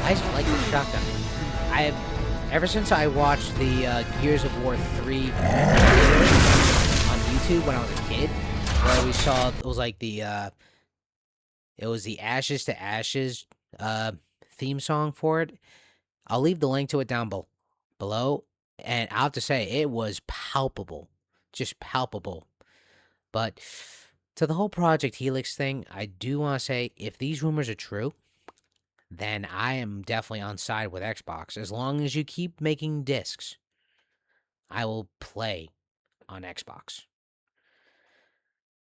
I just like the shotgun. Ever since I watched the Gears of War 3 on YouTube when I was a kid, where we saw it was like the Ashes to Ashes theme song for it. I'll leave the link to it down below, and I'll have to say it was palpable, just palpable. But to the whole Project Helix thing, I do want to say if these rumors are true, then I am definitely on side with Xbox. As long as you keep making discs, I will play on Xbox.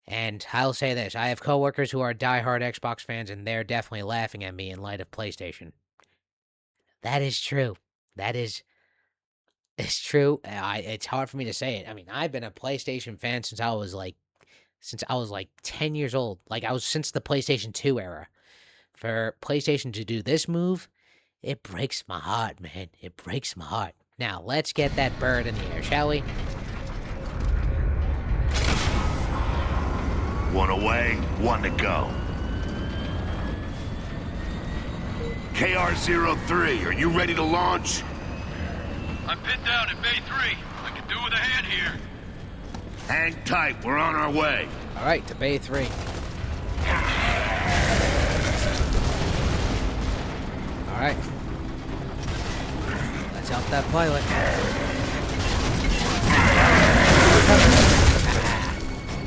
And I'll say this, I have coworkers who are diehard Xbox fans, and they're definitely laughing at me in light of PlayStation. That is true. It's true. It's hard for me to say it. I mean, I've been a PlayStation fan since I was like 10 years old. Like, I was since the PlayStation 2 era. For PlayStation to do this move, it breaks my heart, man. It breaks my heart. Now, let's get that bird in the air, shall we? One away, one to go. KR-03, are you ready to launch? I'm pinned down at Bay 3. I can do with a hand here. Hang tight, we're on our way. All right, to Bay 3. All right. Let's help that pilot.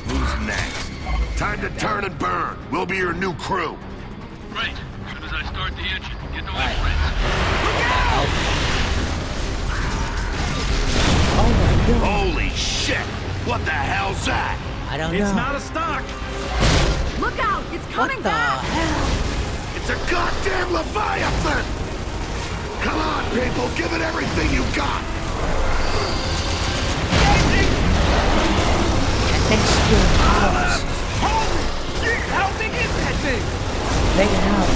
Who's next? Time to turn and burn. We'll be your new crew. Great. As soon as I start the engine, get the Right. lift ready. Oh my god. Holy shit! What the hell's that? I don't know. It's not a stock. Look out! It's What coming the back! hell? It's a goddamn Leviathan! Come on, people, give it everything you got! and steal powers. Holy shit! How big is that thing? Big enough.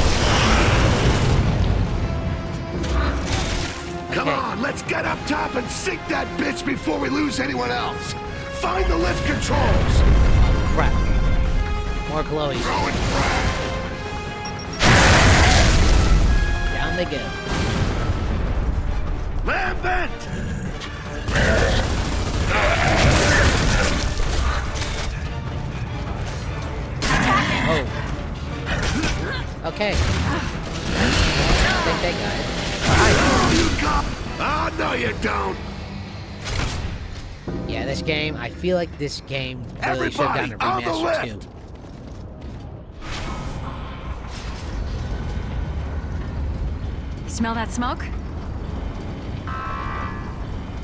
Come on, let's get up top and sink that bitch before we lose anyone else. Find the lift controls. Crap. More glowies. Throwing frag. Down they go. Lambent! Oh. Okay. I think they got it. You got... Oh, no you don't. Yeah, this game, I feel like this game really should have Everybody, gotten a on the remaster lift. too. Smell that smoke?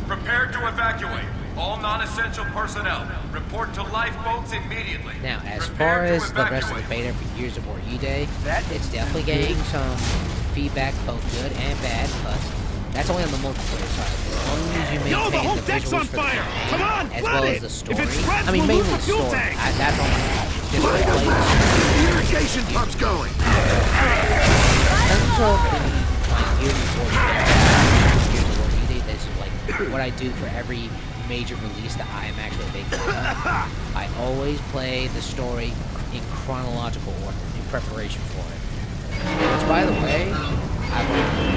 Prepare to evacuate. All non-essential personnel, report to lifeboats immediately. Now, as Prepare far to as the rest of the evacuate. beta for Gears of War E-Day, it's definitely getting some feedback, both good and bad, but that's only on the multiplayer side. As long as you maintain Yo, the whole the deck's visuals on for the fire! campaign, Come on, as flood well it! as the story. If it spreads, I mean, we'll mainly lose the the fuel story. tanks. That's all I have. Just Find play the the lift. story. The irrigation pump's going. In terms of my Gears of War E-Day, this is like what I do for every major release that I am actually a big fan of. I always play the story in chronological order in preparation for it. Which, by the way,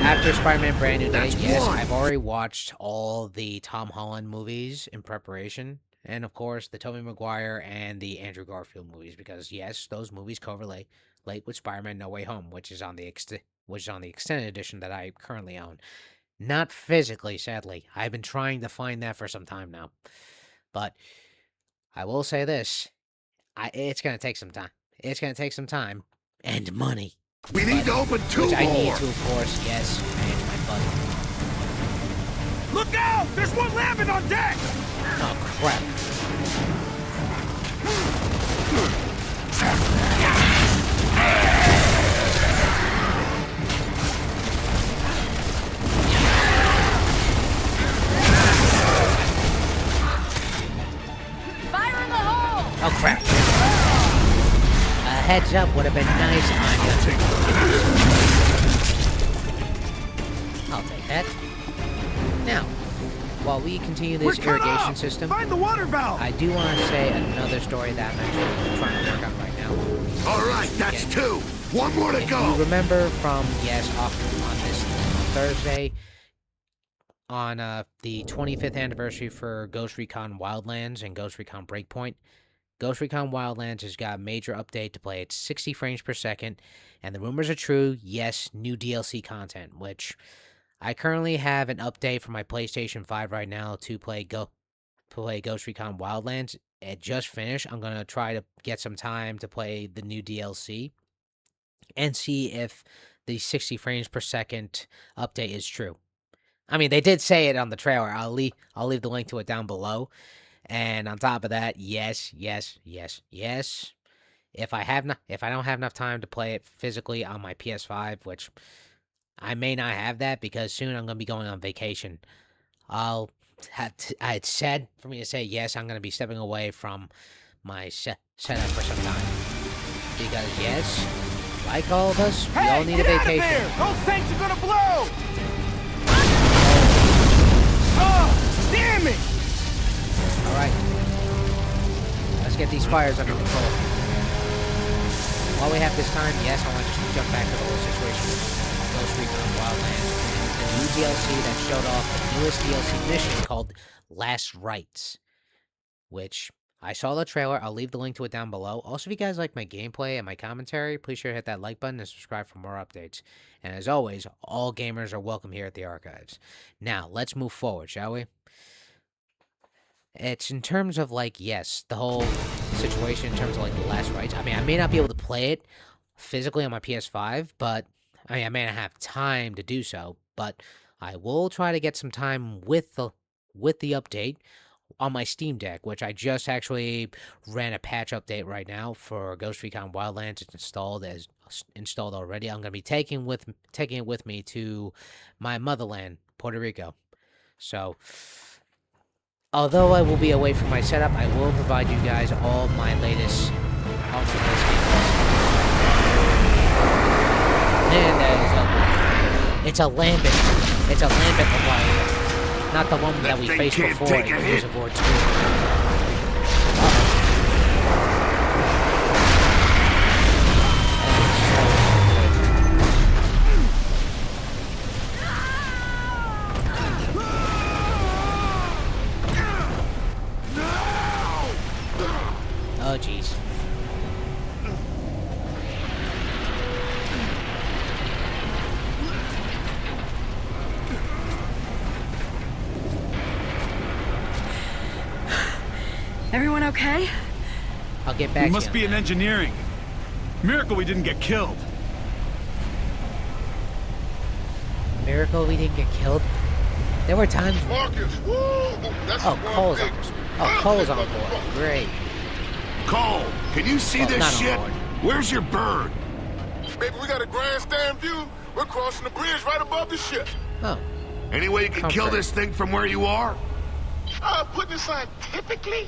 after Spider-Man Brand New Day, That's yes, one. I've already watched all the Tom Holland movies in preparation. And, of course, the Tobey Maguire and the Andrew Garfield movies, because, yes, those movies correlate with Spider-Man No Way Home, which is on the extended edition that I currently own. Not physically, sadly. I've been trying to find that for some time now. But I will say this. It's going to take some time. It's going to take some time and money. We need to open two Which I need more. to, of course, yes, manage my budget. Look out! There's one lambent on deck! Oh, crap. Fire in the hole! Oh, crap. A heads up would have been nice, Anya. I'll take that. Now, while we continue this We're cut irrigation off! system, Find the water valve! I do want to say another story that I'm actually trying to work on right now. All right, that's two. One more to If go. you remember from, yes, on this Thursday, on the 25th anniversary for Ghost Recon Wildlands and Ghost Recon Breakpoint, Ghost Recon Wildlands has got a major update to play at 60 frames per second, and the rumors are true, yes, new DLC content, which I currently have an update for my PlayStation 5 right now to play Ghost Recon Wildlands. It just finished. I'm going to try to get some time to play the new DLC and see if the 60 frames per second update is true. I mean, they did say it on the trailer. I'll leave the link to it down below. And on top of that, yes. If I don't have enough time to play it physically on my PS5, which I may not have that because soon I'm going to be going on vacation. It's said for me to say yes, I'm going to be stepping away from my setup for some time. Because yes, like all of us, we all need a vacation. There! Those tanks are gonna blow! Oh, damn it! Alright. Let's get these fires under control. While we have this time, yes, I want to just jump back to the whole situation with Ghost Recon Wildlands. The new DLC that showed off the newest DLC mission called Last Rites, which I saw the trailer. I'll leave the link to it down below. Also, if you guys like my gameplay and my commentary, please sure to hit that like button and subscribe for more updates. And as always, all gamers are welcome here at the Archives. Now, let's move forward, shall we? It's in terms of, like, yes, the whole situation in terms of, like, the Last Rites. I mean, I may not be able to play it physically on my PS5, but, I mean, I may not have time to do so, but I will try to get some time with the update on my Steam Deck, which I just actually ran a patch update right now for Ghost Recon Wildlands. It's installed already. I'm going to be taking it with me to my motherland, Puerto Rico. So although I will be away from my setup, I will provide you guys all my latest games. Man, that is ugly. It's a Lambent. It's a Lambent Leviathan. Not the one that we faced before in Gears of War 2. Oh, jeez. Everyone okay? I'll get back to you. We must be in engineering. Miracle we didn't get killed. Miracle we didn't get killed? There were times... Marcus, woo! Oh, Cole's on board. Oh, Cole's on board. Great. Cole, can you see this shit? Where's your bird? Baby, we got a grandstand view. We're crossing the bridge right above the ship. Oh. Any way you can kill this thing from where you are? Putting it scientifically,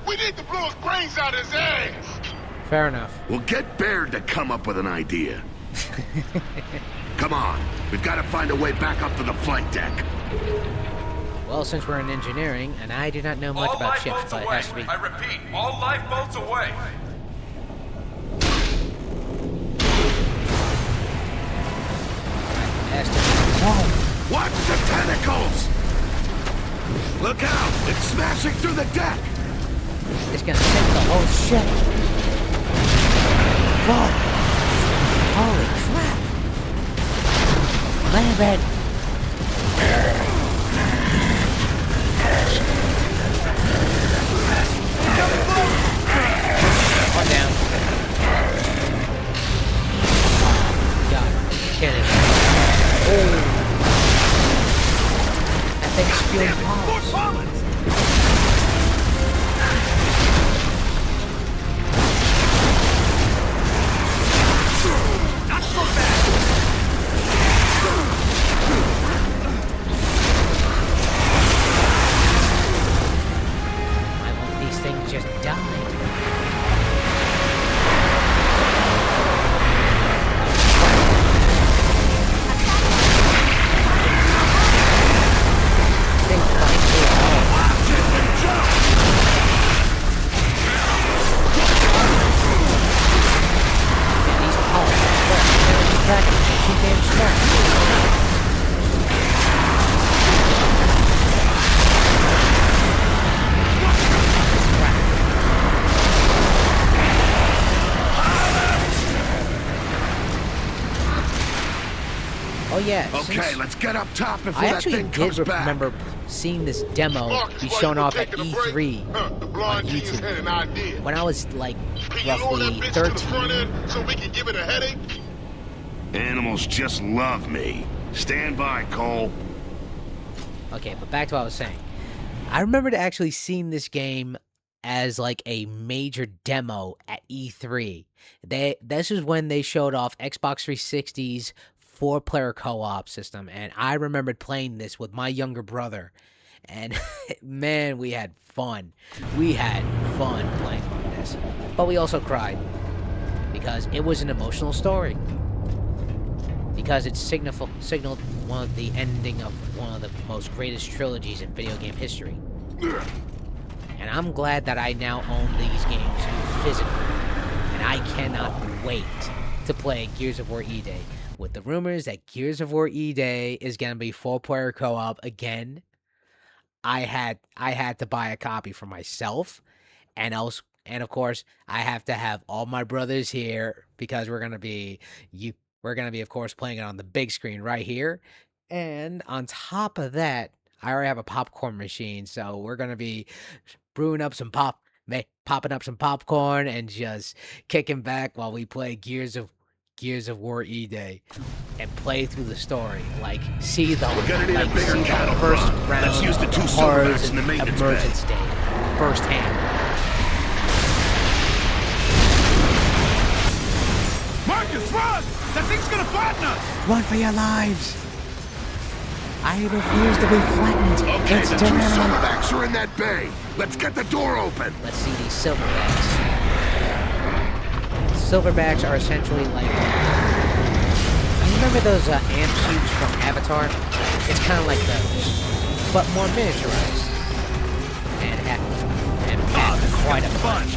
we need to blow his brains out his ass. Fair enough. We'll get Baird to come up with an idea. Come on, we've got to find a way back up to the flight deck. Well, since we're in engineering, and I do not know much about ships, but it has to be... I repeat, all lifeboats away. Has to be... Whoa! Watch the tentacles! Look out! It's smashing through the deck! It's gonna sink the whole ship! Whoa! Holy crap! Lambent! One down. God, kidding. Oh! That thing's spewing bombs. Not so bad. Why won't these things just die? Oh yeah. Okay, let's get up top before I that actually thing comes did back. remember seeing this demo be shown off at E3 on YouTube when I was like roughly 13. So we can give it a headache. Animals just love me. Stand by, Cole. Okay, but back to what I was saying. I remembered actually seeing this game as like a major demo at E3. This is when they showed off Xbox 360's 4-player co-op system, and I remembered playing this with my younger brother, and man, we had fun. We had fun playing this, but we also cried because it was an emotional story. Because it signaled one of the ending of one of the most greatest trilogies in video game history. And I'm glad that I now own these games physically, and I cannot wait to play Gears of War E-Day. With the rumors that Gears of War E-Day is gonna be 4-player co-op again, I had to buy a copy for myself, and of course I have to have all my brothers here because we're gonna be of course playing it on the big screen right here, and on top of that, I already have a popcorn machine, so we're gonna be popping up some popcorn and just kicking back while we play Gears of War E-Day and play through the story. Like, see the first round. Let's use the 2 silverbacks in the maintenance bay. Firsthand. Marcus, run! That thing's gonna flatten us! Run for your lives! I refuse to be flattened. Okay, It's the two denied. silverbacks are in that bay. Let's get the door open. Let's see these silverbacks. Silverbacks are essentially like... you remember those amp suits from Avatar? It's kind of like those, but more miniaturized. And quite a bunch.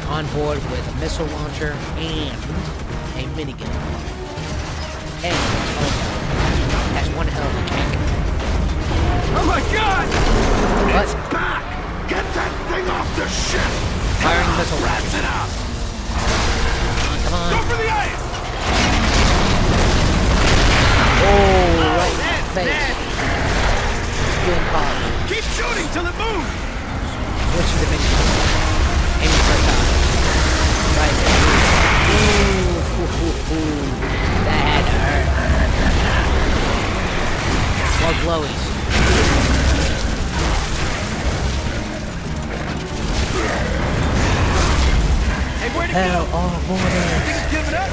On board with a missile launcher and a minigun. And that's one hell of a kick. Oh my god! It's back! Get that thing off the ship! Firing missile Wraps it up! Come on. Go for the ice! Oh, right in the face. Doing calls. Keep shooting till it moves! Switching to minigun. Aiming for a top. Right there. Ooh. That hurt. More glowies. Hey, where'd it Hell, go? all borders. Think it's giving up?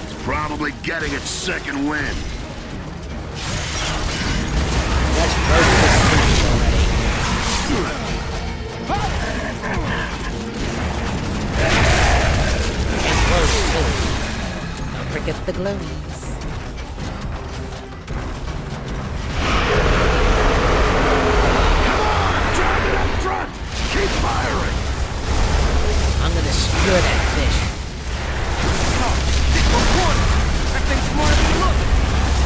It's probably getting its second wind. Let's roast this sushi already. And glows too. Don't forget the glowies. Drive it up front! Keep firing! I'm gonna skewer that fish. Stick one corner. That thing's smarter than it looks.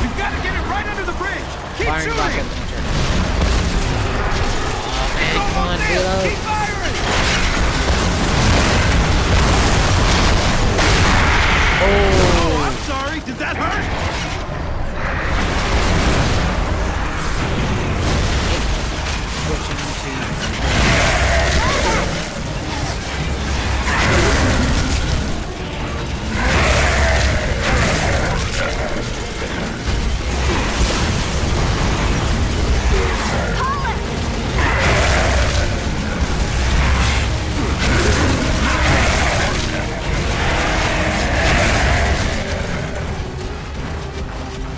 We've got to get it right under the bridge. Keep Firing shooting. rocket launcher. Oh man, come on, Almost there. reload. Keep firing. Oh, I'm sorry. Did that hurt? Switching to...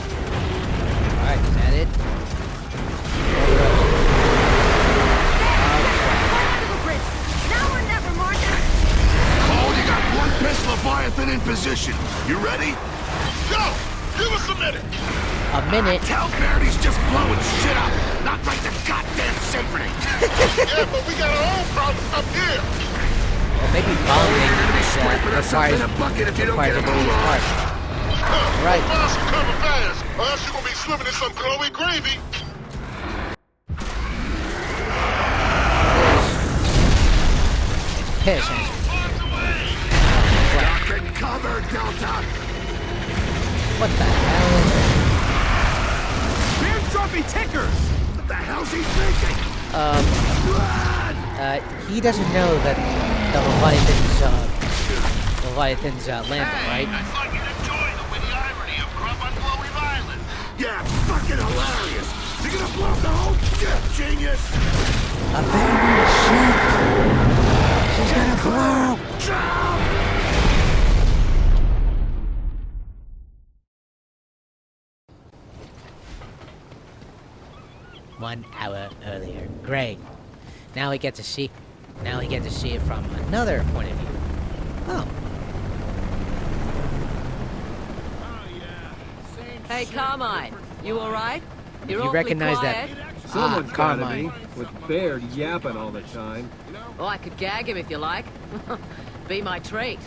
Alright, is that it? Under the bridge. Now or never, Martin. Oh, you got one pistol Leviathan in position. You ready? Go! Give us a minute! A minute. Tell Verdi's just blowing shit up, not write the goddamn symphony. Yeah, but we got our own problems up here! Well, maybe bombing Scraping us up in a bucket if you don't get requires a a move moving on. part. Right. Find some cover fast, or else you're gonna be swimming in some glowy gravy. Piss, ain't it? Get cover, Delta! What the hell? Beer drumpy tickers. What the hell's he thinking? Run! He doesn't know that the Leviathan's landing, right? I thought you'd enjoy the witty irony of Grub on Glowy Island. Yeah, fucking hilarious! You're gonna blow up the whole ship, genius! Abandoned ship! She's gonna blow! Jump! 1 hour earlier. Great. Now we get to see it from another point of view. Oh. Hey, Carmine, you all right? You're You awfully recognize that? quiet. Someone's gotta Carmine. be, with Baird yapping all the time. Oh, I could gag him if you like. Be my treat.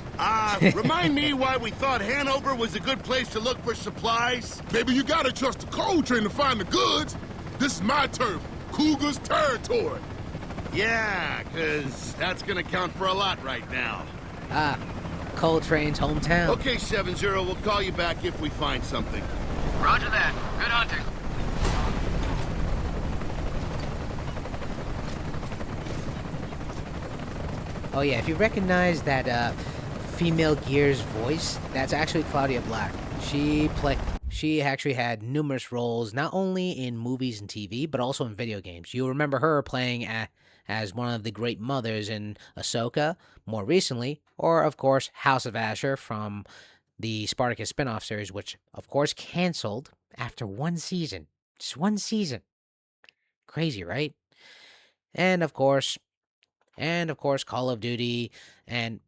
Remind me why we thought Hanover was a good place to look for supplies? Baby, you gotta trust the coal train to find the goods. This is my turf, Cougar's territory. Yeah, 'cause that's gonna count for a lot right now. Coltrane's hometown. Okay, 7-0, we'll call you back if we find something. Roger that. Good hunting. Oh yeah, if you recognize that female Gear's voice, that's actually Claudia Black. She actually had numerous roles, not only in movies and TV, but also in video games. You'll remember her playing as one of the great mothers in Ahsoka, more recently, or of course House of Asher from the Spartacus spin-off series, which of course canceled After one season. Just one season. Crazy, right? And of course, Call of Duty, and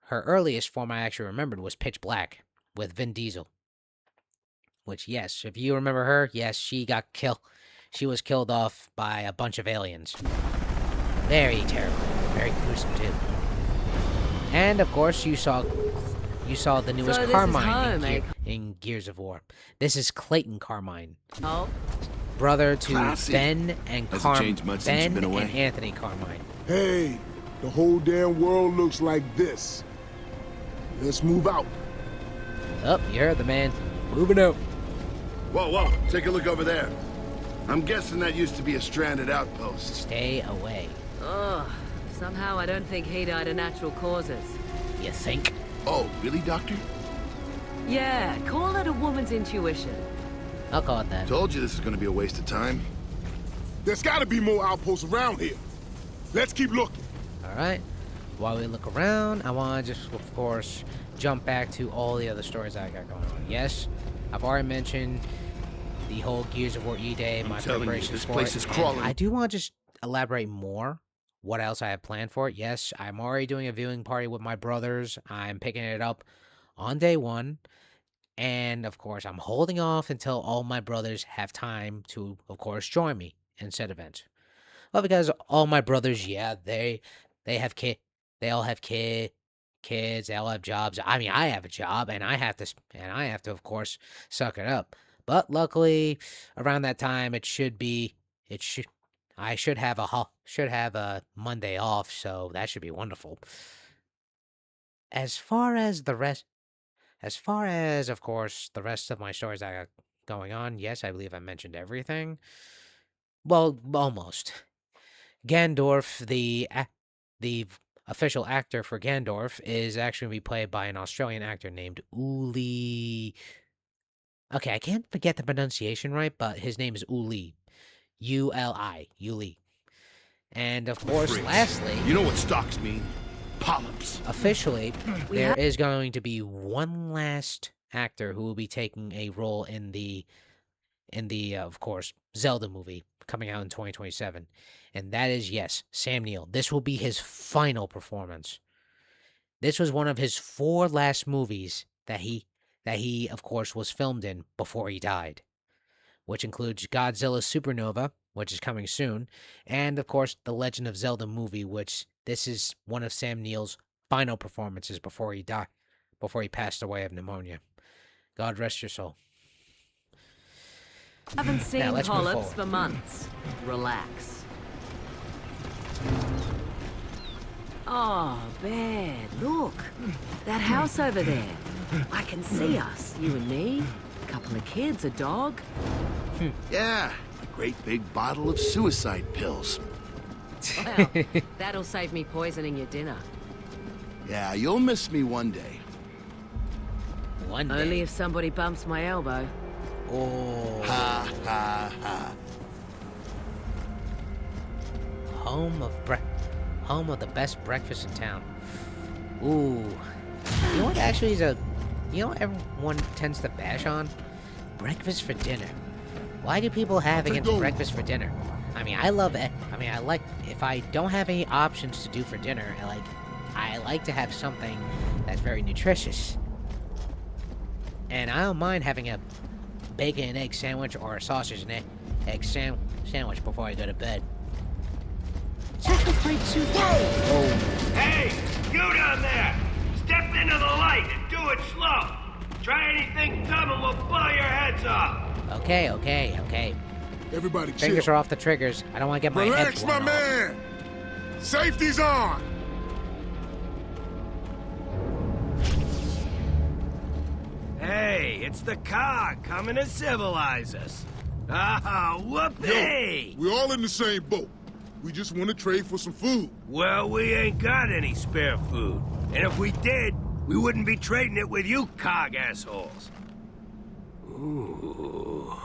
her earliest form I actually remembered was Pitch Black with Vin Diesel. Which, yes, if you remember her, yes, she got killed. She was killed off by a bunch of aliens. Very terrible. Very gruesome, too. And, of course, you saw the newest Carmine in Gears of War. This is Clayton Carmine. Oh. Brother to Classy. Ben and Ben been away? and Anthony Carmine. Hey, the whole damn world looks like this. Let's move out. Oh, you heard the man. Moving out. Whoa, whoa, take a look over there. I'm guessing that used to be a stranded outpost. Stay away. Ugh. Somehow I don't think he died of natural causes. You think? Oh, really, Doctor? Yeah, call it a woman's intuition. I'll call it that. Told you this is gonna be a waste of time. There's gotta be more outposts around here. Let's keep looking. Alright. While we look around, I want to just, of course, jump back to all the other stories I got going on. Yes, I've already mentioned the whole Gears of War E-Day, my preparations for it. This place is crawling. I do want to just elaborate more what else I have planned for it. Yes, I'm already doing a viewing party with my brothers. I'm picking it up on day one. And, of course, I'm holding off until all my brothers have time to, of course, join me in said event. Well, because all my brothers, yeah, they have they all have kids, they all have jobs. I mean, I have a job, and I have to, of course, suck it up. But luckily, around that time, I should have a Monday off, so that should be wonderful. As far as, of course, the rest of my stories I got going on, yes, I believe I mentioned everything. Well, almost. Gandorf, the official actor for Gandorf, is actually going to be played by an Australian actor named Uli. Okay, I can't forget the pronunciation right, but his name is Uli. U-L-I. Uli. And, of course, lastly... You know what stalks mean? Polyps. Officially, there is going to be one last actor who will be taking a role in the of course, Zelda movie coming out in 2027. And that is, yes, Sam Neill. This will be his final performance. This was one of his 4 last movies that he, of course, was filmed in before he died, which includes Godzilla Supernova, which is coming soon, and, of course, the Legend of Zelda movie, which this is one of Sam Neill's final performances before he passed away of pneumonia. God rest your soul. Haven't seen polyps for months. Relax. Oh, Bear, look. That house over there. I can see us, you and me. A couple of kids, a dog. Yeah, a great big bottle of suicide pills. Well, that'll save me poisoning your dinner. Yeah, you'll miss me one day. One day? Only if somebody bumps my elbow. Oh. Ha, ha, ha. Home of the best breakfast in town. Ooh. You know what actually is you know what everyone tends to bash on? Breakfast for dinner. Why do people have against breakfast for dinner? I mean, I love it. I mean, I like, if I don't have any options to do for dinner, I like to have something that's very nutritious. And I don't mind having a bacon and egg sandwich or a sausage and egg sandwich before I go to bed. It's actually quite soothing. Oh. Hey, you down there! Step into the light and do it slow. Try anything dumb and we'll blow your heads off. Okay. Everybody chill. Fingers are off the triggers. I don't want to get my head Relax, blown my off. man. Safety's on. Hey, it's the cog coming to civilize us. Ah, whoopee! Yo, we're all in the same boat. We just want to trade for some food. Well, we ain't got any spare food. And if we did, we wouldn't be trading it with you cog assholes. Ooh.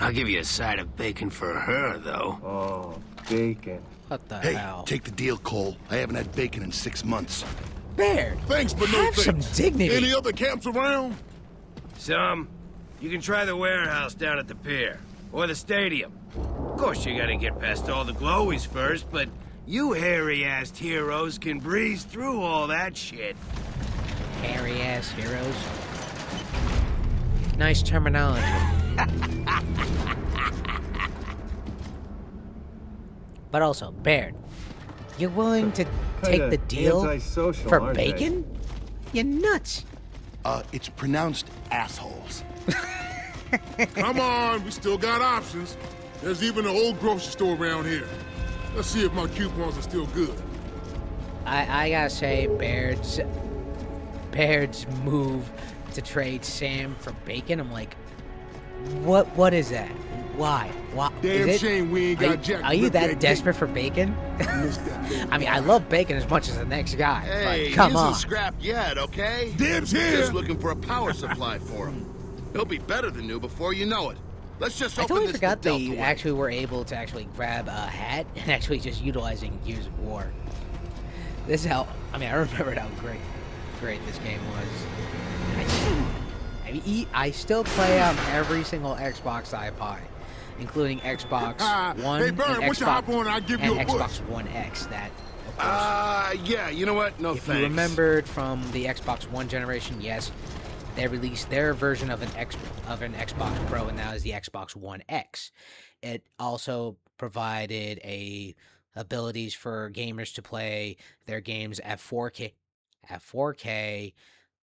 I'll give you a side of bacon for her, though. Oh, bacon. What the Hey, hell? take the deal, Cole. I haven't had bacon in 6 months. Bear! Thanks, but no Have some thanks. dignity. Any other camps around? Some. You can try the warehouse down at the pier. Or the stadium. Of course you gotta get past all the glowies first, but you hairy-assed heroes can breeze through all that shit. Hairy-ass heroes? Nice terminology. But also, Baird, you're willing to take the deal for bacon? You're nuts. It's pronounced assholes. Come on, we still got options. There's even an old grocery store around here. Let's see if my coupons are still good. I gotta say, Baird's move to trade Sam for bacon, I'm like, what is that? Why? Damn is it, shame we ain't got Jack. Are you that desperate for bacon? I mean, I love bacon as much as the next guy. Hey, but come he on. isn't scrapped yet, okay? Dibs here. Just looking for a power supply for him. He'll be better than new before you know it. Let's just I open totally this forgot the they Delta way. actually were able to actually grab a hat and actually just utilizing Gears of War. This is how, I mean, I remembered how great this game was. I still play every single Xbox I buy, including Xbox One Hey, Bird, and once you hop on, I'll give you a push. Xbox One X. That, of course. Yeah, you know what? No if thanks. you remembered from the Xbox One generation, yes, they released their version of an Xbox Pro, and that was the Xbox One X. It also provided abilities for gamers to play their games at 4K,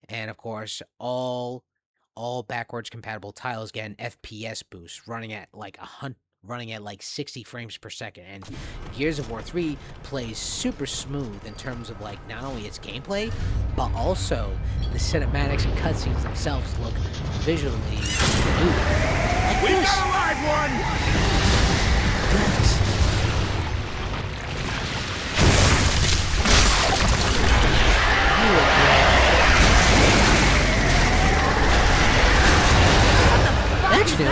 and of course all backwards compatible titles get an FPS boost, running at like 60 frames per second. And Gears of War 3 plays super smooth in terms of like not only its gameplay, but also the cinematics and cutscenes themselves look visually smooth. Like We this. got a live one! Yes. You would That's new.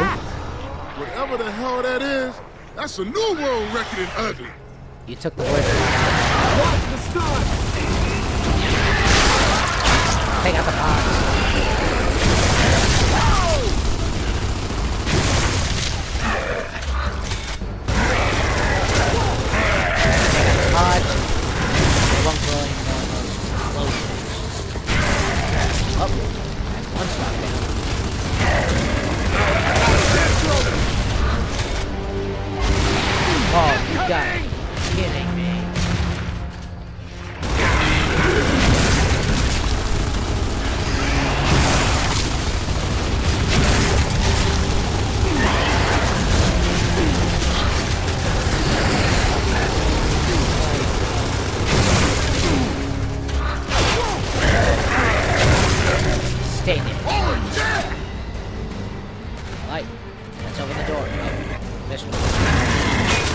Whatever the hell that is, that's a new world record in ugly. You took the word. Watch the start. Take out the box. Hot. They won't go any more of those explosions. Oh, that's one spot down. Oh, you got it. Kidding me. Stay there. Light. Let's open the door. Oh, this one.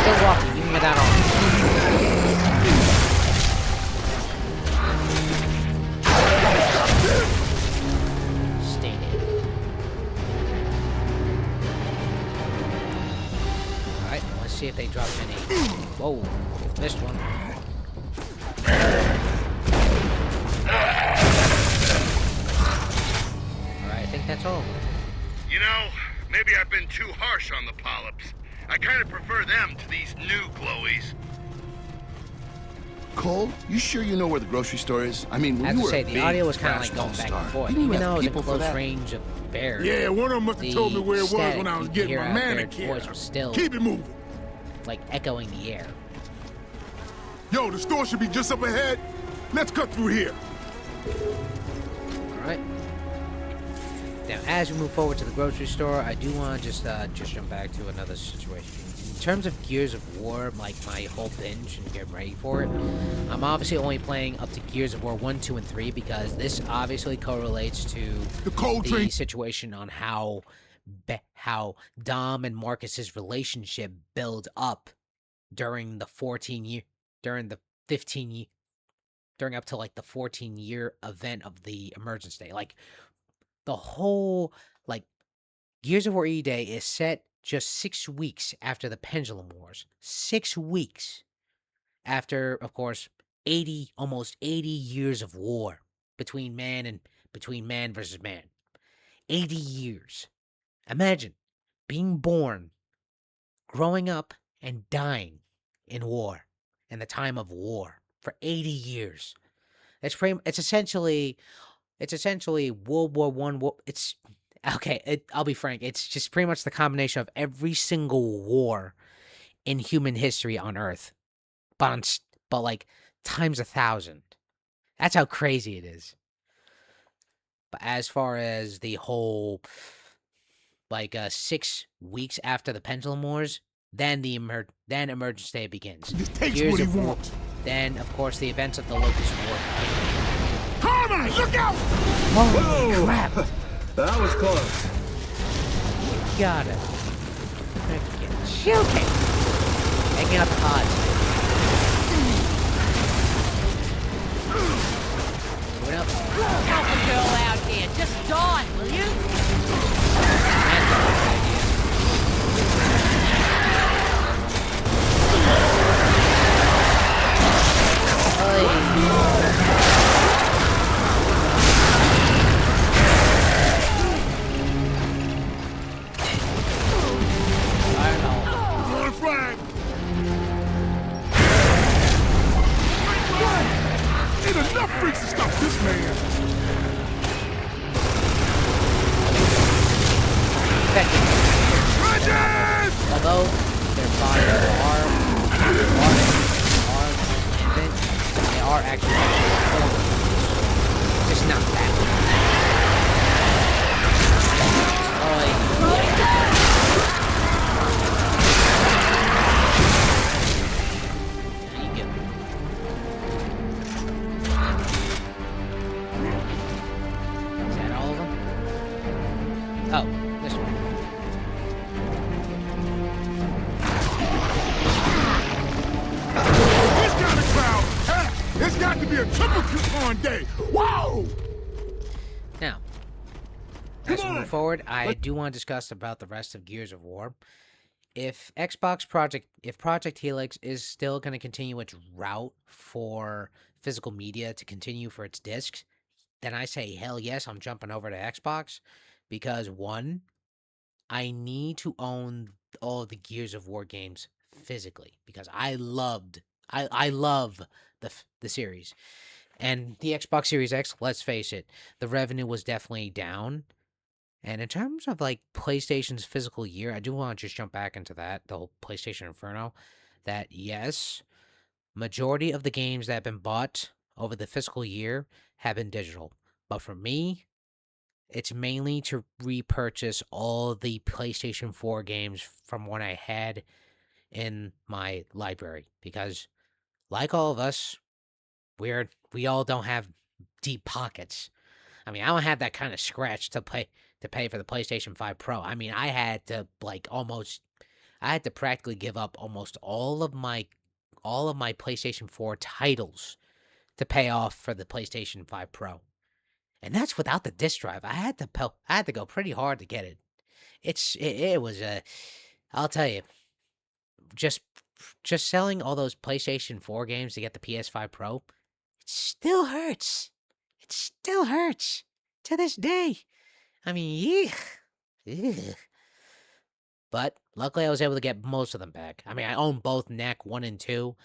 Still walking, even without arms. Stay there. Alright, let's see if they drop any. Whoa, missed one. Alright, I think that's all. You know, maybe I've been too harsh on the polyps. I kind of prefer them to these new glowies. Cole, you sure you know where the grocery store is? I mean, I when have you to were say, a the big audio was kind of Thrash like going back star, and forth. didn't you Even have though it was in people for close that? range of Baird. Yeah, one of them must have told me where it was when I was getting my Baird's mannequin. voice was still Keep it moving. like echoing the air. Yo, the store should be just up ahead. Let's cut through here. Alright. Now, as we move forward to the grocery store, I do want to just jump back to another situation. In terms of Gears of War, like my whole binge and getting ready for it, I'm obviously only playing up to Gears of War 1, 2, and 3 because this obviously correlates to the situation on how Dom and Marcus's relationship build up during the 14-year, during the 15-year, during up to like the 14-year event of the emergence day. Like the whole Gears of War E-Day is set just 6 weeks after the Pendulum Wars. 6 weeks after, of course, almost 80 years of war between man versus man. 80 years. Imagine being born, growing up, and dying in war, in the time of war, for 80 years. It's essentially World War One. I'll be frank. It's just pretty much the combination of every single war in human history on Earth, but like times 1,000. That's how crazy it is. But as far as the whole 6 weeks after the Pendulum Wars, then Emergence Day begins. Just takes what he wants. Then, of course, the events of the Locust War begin. Carter, look out! Holy crap! That was close. You got it. Okay. Taking out the odds. Moving up. Help a girl out here. Just die, will you? Ain't enough freaks to stop this man. Although their bodies are they are actually just not that way. There you go. Is that all of them? Oh, this one. This kind of crowd, it's got to be a triple coupon day. Whoa! Now, as we move forward, I do want to discuss about the rest of Gears of War. If Project Helix is still going to continue its route for physical media to continue for its discs, then I say hell yes, I'm jumping over to Xbox because one, I need to own all the Gears of War games physically because I love the series. And the Xbox Series X, let's face it, the revenue was definitely down. And in terms of PlayStation's physical year, I do want to just jump back into that, the whole PlayStation Inferno, that yes, majority of the games that have been bought over the fiscal year have been digital. But for me, it's mainly to repurchase all the PlayStation 4 games from what I had in my library. Because, like all of us, we all don't have deep pockets. I mean, I don't have that kind of scratch to pay for the PlayStation 5 Pro. I mean, I had to practically give up almost all of my PlayStation 4 titles to pay off for the PlayStation 5 Pro. And that's without the disc drive. I had to go pretty hard to get it. It was I'll tell you, just selling all those PlayStation 4 games to get the PS5 Pro, it still hurts. It still hurts to this day. I mean, eugh. But luckily I was able to get most of them back. I mean, I own both NEC 1 and 2,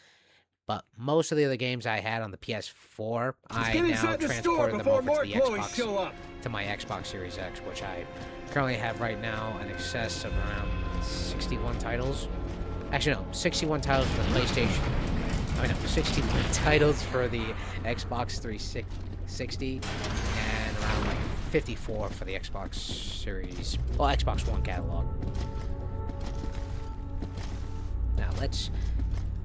but most of the other games I had on the PS4, I now transported them over to the Xbox, to my Xbox Series X, which I currently have right now in excess of around 61 titles. Actually, no, 61 titles for the PlayStation. I know, 61 titles for the Xbox 360, and around like 54 for the Xbox Series, well, Xbox One catalog. Now let's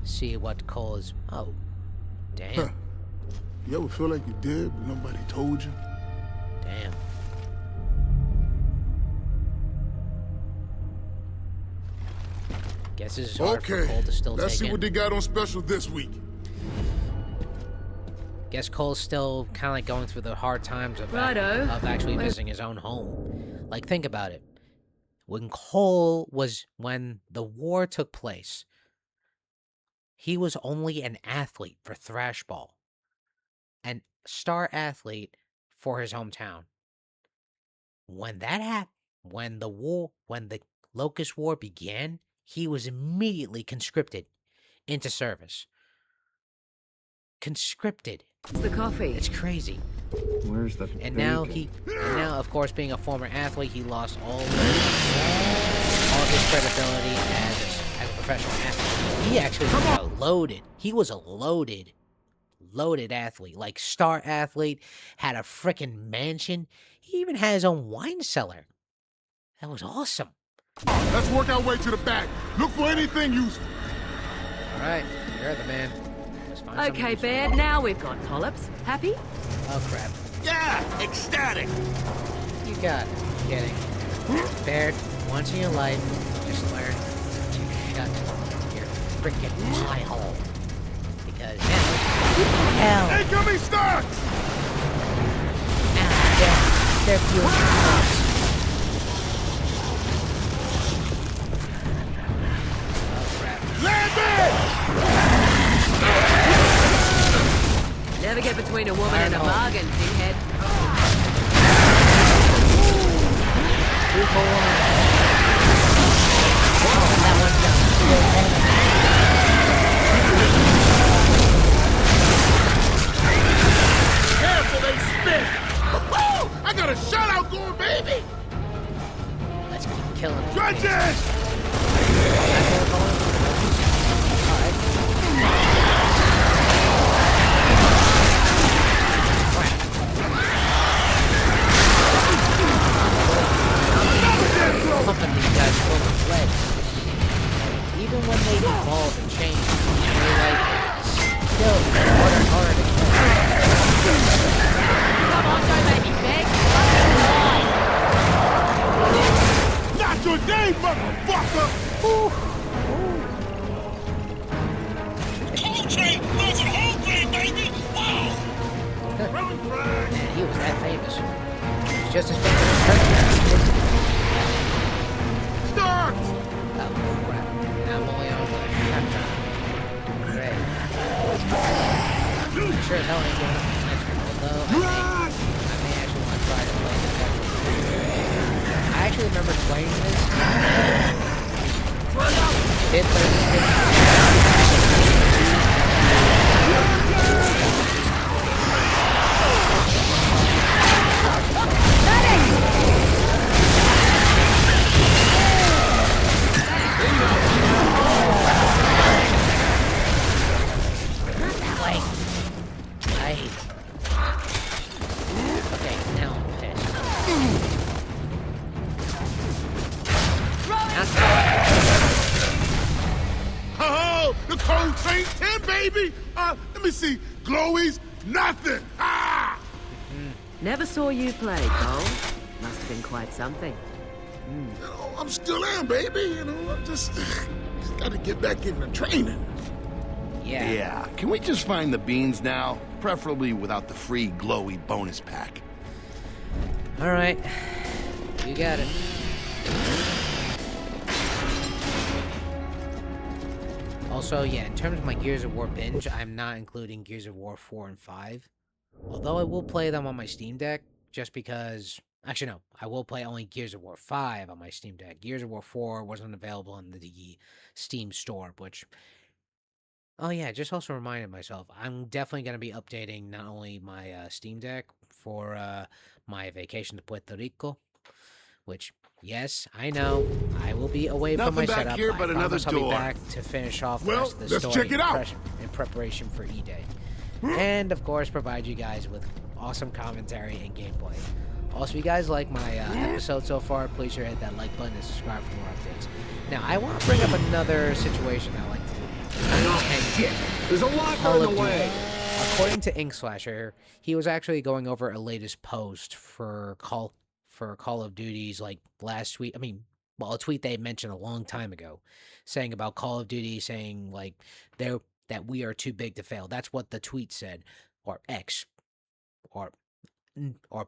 see what Cole is. Oh, damn. Huh. You ever feel like you did, but nobody told you? Damn. Guess this is hard for Cole to still let's take see in. what they got on special this week. Guess Cole's still kind of like going through the hard times of actually visiting his own home. Like, think about it. When the war took place, he was only an athlete for Thrashball, an star athlete for his hometown. When that happened, when the Locust War began, he was immediately conscripted into service. Conscripted. It's the coffee. It's crazy. Where's the And now, of course, being a former athlete, he lost all his credibility as a professional athlete. He actually was a loaded athlete, like star athlete, had a freaking mansion. He even had his own wine cellar. That was awesome. Let's work our way to the back. Look for anything useful. All right, you're the man. Okay, Bear, now we've got polyps. Happy? Oh, crap. Yeah, ecstatic. You got it. Kidding. Baird, once in your life, just learn to shut your freaking pie hole. Because hell. Incoming stocks! They're beautiful. Oh, crap. Land it! Never get between a woman and a bargain, dickhead. Careful, they spin! I got a shutout going, baby! Let's keep killing them. Judges! Pumping these guys full of lead. Even when they evolve and change, they're like still harder and harder to kill. Come on, don't make me beg. Not your day, motherfucker! Cold train! Those are whole train, baby! Wow! Man, he was that famous. He was just as famous as Kirk. Start! Oh, crap. Now I'm only on the halftime. Great. I'm sure as hell ain't going to the next one, although I may actually want to try to play this actually. I actually remember playing this. Did play this. Okay, now I'm pissed. Oh, the cold train 10, baby! Let me see. Glowies, nothing! Ah! Never saw you play, Cole. Must have been quite something. You know, I'm still am, baby. You know, I'm just gotta get back into training. Yeah, can we just find the beans now? Preferably without the free glowy bonus pack. Alright. You got it. Also, yeah, in terms of my Gears of War binge, I'm not including Gears of War 4 and 5. Although I will play them on my Steam Deck, just because... Actually, no. I will play only Gears of War 5 on my Steam Deck. Gears of War 4 wasn't available in the Steam store, which... Oh yeah, just also reminded myself, I'm definitely going to be updating not only my Steam Deck for my vacation to Puerto Rico, which, yes, I know, I will be away from my setup. Nothing back here but another I'll be door. back to finish off the Well, rest of the let's story. check it out. preparation for E-Day. And, of course, provide you guys with awesome commentary and gameplay. Also, if you guys like my episode so far, please sure hit that like button and subscribe for more updates. Now, I want to bring up another situation I like to do. Oh, shit! There's a locker in the way! According to Ink Slasher, he was actually going over a latest post for Call of Duty's like last tweet. I mean, well, a tweet they mentioned a long time ago, saying about Call of Duty, saying like that we are too big to fail. That's what the tweet said, or X, or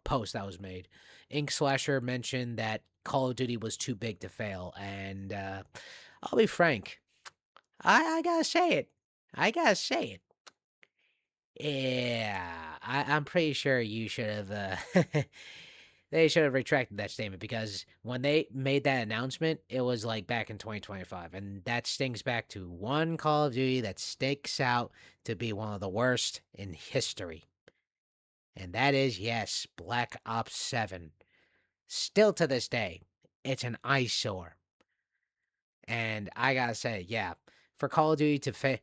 post that was made. Ink Slasher mentioned that Call of Duty was too big to fail, and I'll be frank, I gotta say it. Yeah, I'm pretty sure you should have. They should have retracted that statement, because when they made that announcement, it was like back in 2025, and that stings back to one Call of Duty that stakes out to be one of the worst in history. And that is, yes, Black Ops 7. Still to this day, it's an eyesore. And I gotta say, yeah, for Call of Duty to fail,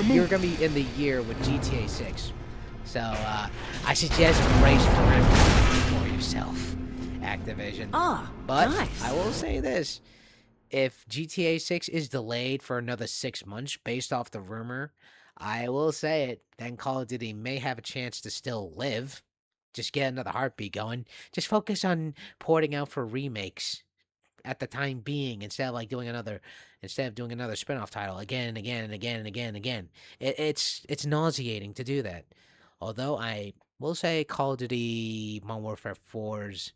you're gonna be in the year with GTA 6. So, I suggest brace for yourself, Activision. But nice. I will say this. If GTA 6 is delayed for another 6 months based off the rumor, I will say it, then Call of Duty may have a chance to still live. Just get another heartbeat going. Just focus on porting out for remakes at the time being, instead of doing another spin-off title again and again and again and again and again. It's nauseating to do that. Although I will say Call of Duty Modern Warfare 4's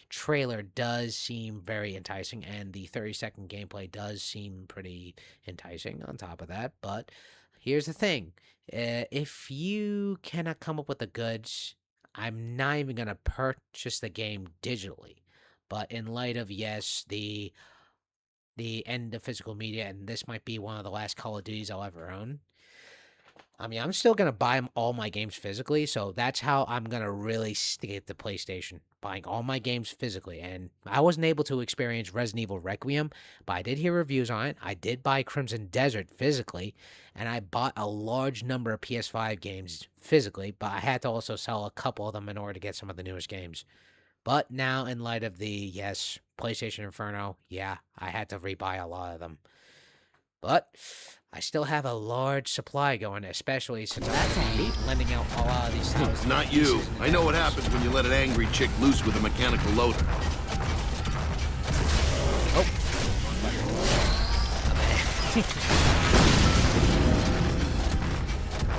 trailer does seem very enticing, and the 30-second gameplay does seem pretty enticing on top of that. But here's the thing. If you cannot come up with the goods, I'm not even going to purchase the game digitally. But in light of, yes, the end of physical media, and this might be one of the last Call of Duties I'll ever own, I mean, I'm still going to buy all my games physically, so that's how I'm going to really stick at the PlayStation, buying all my games physically. And I wasn't able to experience Resident Evil Requiem, but I did hear reviews on it. I did buy Crimson Desert physically, and I bought a large number of PS5 games physically, but I had to also sell a couple of them in order to get some of the newest games. But now, in light of the, yes, PlayStation Inferno, yeah, I had to rebuy a lot of them. But I still have a large supply going, especially since I'm lending out a lot of these titles. Not you. I know what happens when you let an angry chick loose with a mechanical loader. Oh.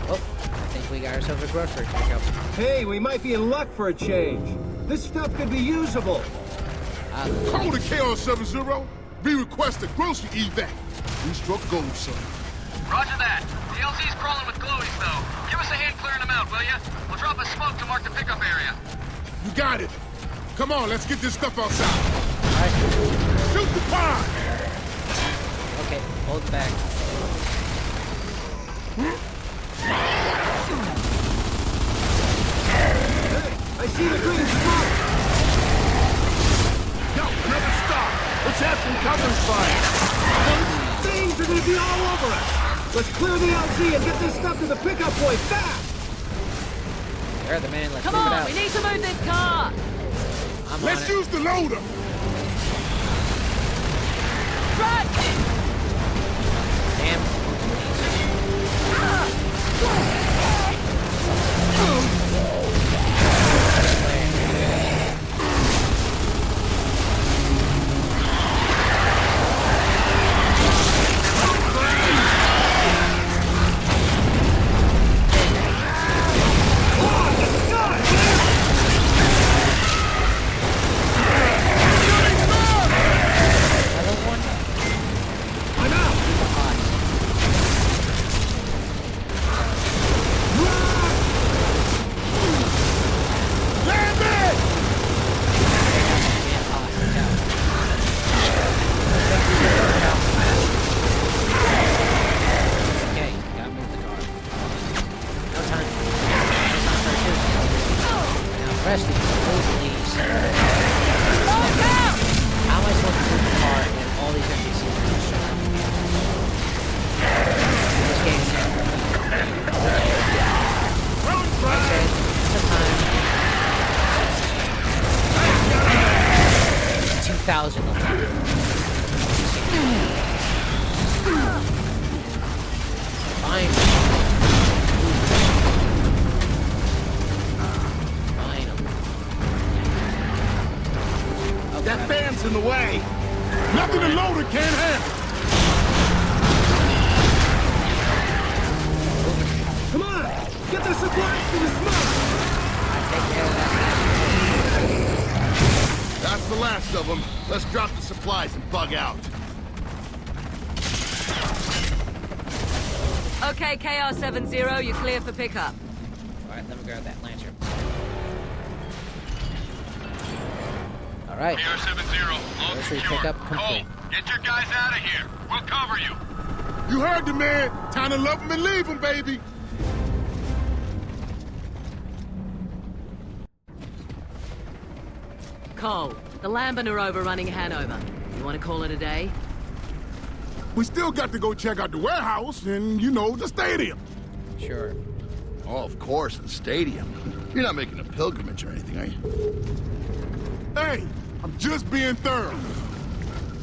Oh, I think we got ourselves a grocery pickup. Hey, we might be in luck for a change. This stuff could be usable. Call the KR70. We request a grocery evac. We struck gold, son. Roger that. The LZ's crawling with glowies, though. Give us a hand clearing them out, will ya? We'll drop a smoke to mark the pickup area. You got it. Come on, let's get this stuff outside. All right. Shoot the pond! Okay, hold it back. Hey, I see the green smoke! Yo, another stop! Let's have some cover fire! Things are gonna be all over us! Let's clear the LZ and get this stuff to the pickup point fast! You're the man, let's Come move it on, out. we need to move this car! Let's use the loader! Run! Damn. 2000. Fine. That band's in the way. Nothing the loader can't handle. Come on! Get the supplies to the smoke! That's the last of them. Let's drop the supplies and bug out. Okay, KR-70, you're clear for pickup. Alright, let me grab that Lancer. Alright. KR-70, load Grocery secure. pickup complete. Cole, get your guys out of here. We'll cover you. You heard the man. Time to love him and leave him, baby. Cole, the Lambent are overrunning Hanover. You want to call it a day? We still got to go check out the warehouse and, you know, the stadium. Sure. Oh, of course, the stadium. You're not making a pilgrimage or anything, are you? Hey, I'm just being thorough.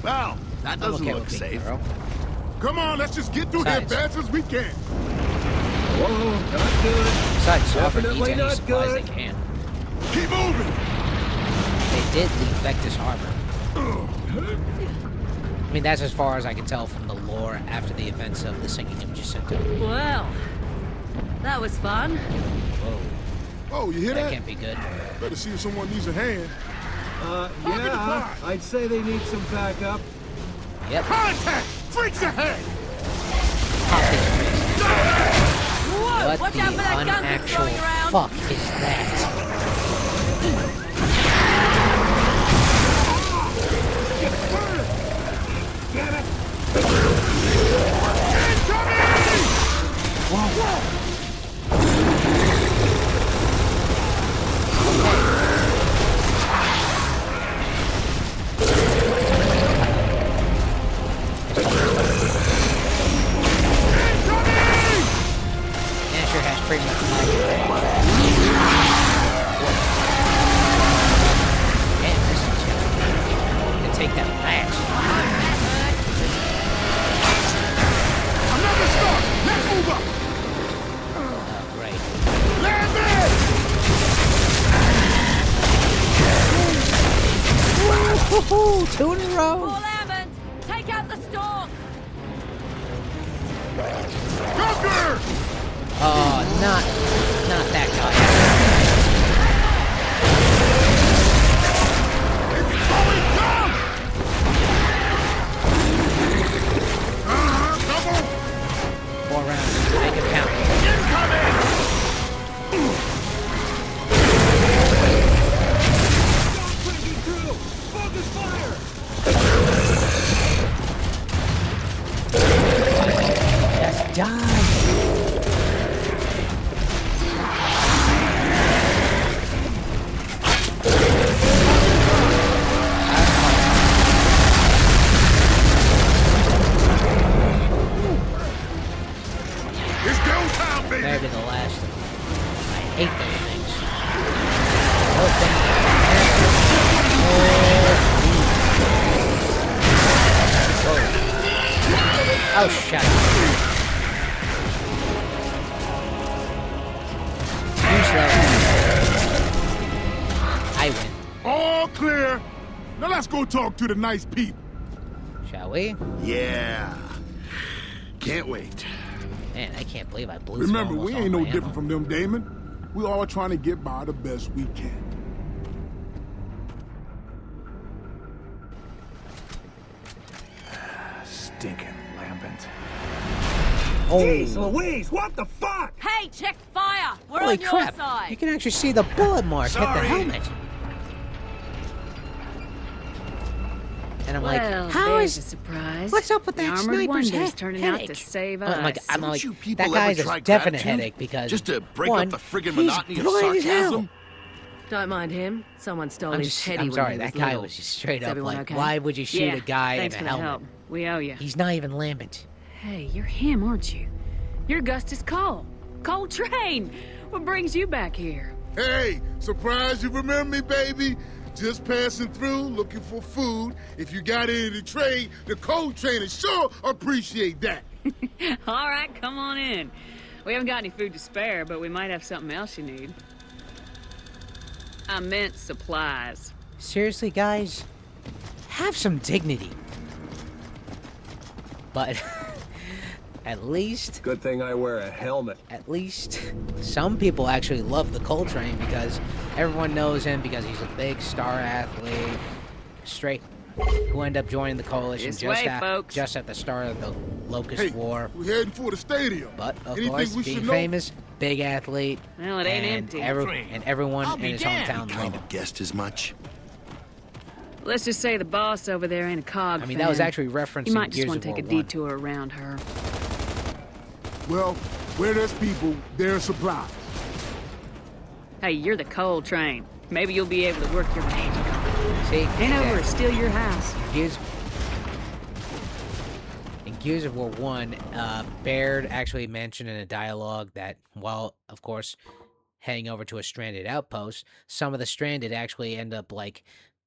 Well, that I'm doesn't okay look with being safe. thorough. Come on, let's just get through here Besides- fast as we can. Whoa, not good. Besides, Sovereign needs Definitely any not supplies good. they can. Keep moving. They did leave Vectis Harbor. I mean, that's as far as I can tell from the lore after the events of the sinking of Jacinto. Well, that was fun. Whoa, Oh, you hear that that? can't be good. Better see if someone needs a hand. Yeah, I'd say they need some backup. Yep. Contact! Freaks ahead! What Watch the out for that gun that's unactual throwing around. fuck is that? Asher has pretty much Damn, this is to take that match. Another start! Let's move up! Oh, great. Land Woohoo! 2 in a row! Paul Lambent, take out the stalk. Gunner! Oh, not that guy. It's going down! Double! 4 rounds. Make it count. Incoming! Focus fire! Just die. It's go time, baby! Compared to the last one. I hate those things. Those things. Oh, shut up. You slow. I win. All clear. Now let's go talk to the nice people. Shall we? Yeah. Can't wait. Man, I can't believe I blew Remember, through we almost ain't all no my different ammo. from them, Damon. We all trying to get by the best we can. Stinking Lambent. Oh. Jeez Louise, what the fuck? Hey, check fire. We're Holy on your crap. side. You can actually see the bullet mark hit the Sorry. helmet. And I'm Well, like, how there's is... a surprise. What's up with The that armored sniper's wonder's head? turning headache? out to save I'm like, us. I'm like, you people that guy's ever a try definite gratitude? headache because Just to break one, up the friggin' he's monotony of blind as hell. sarcasm? Don't mind him. Someone stole I'm, his just, teddy I'm when sorry, he that was guy little. was just straight Is up everyone like, okay? why would you shoot Yeah, a guy in thanks a for the helmet? help. We owe you. He's not even Lambent. Hey, you're him, aren't you? You're Augustus Cole. Cole Train. What brings you back here? Hey, surprised you remember me, baby? Just passing through, looking for food. If you got any to trade, the cold trainers sure appreciate that. All right, come on in. We haven't got any food to spare, but we might have something else you need. I meant supplies. Seriously, guys? Have some dignity. But at least... Good thing I wear a helmet. At least some people actually love the Coal Train because everyone knows him because he's a big star athlete, straight, who end up joining the coalition just at the start of the Locust War. We're heading for the stadium. But of course, being famous, big athlete, well, it ain't empty. And everyone in his hometown kind of guessed as much. Let's just say the boss over there ain't a cog I mean, fan. that was actually referencing You might just Gears want to of take a War 1. detour around her. Well, where there's people, there's supplies. Hey, you're the Coal Train. Maybe you'll be able to work your magic. See? Hanover is still your house. In Gears of War 1, Baird actually mentioned in a dialogue that, while, of course, heading over to a stranded outpost, some of the stranded actually end up, like,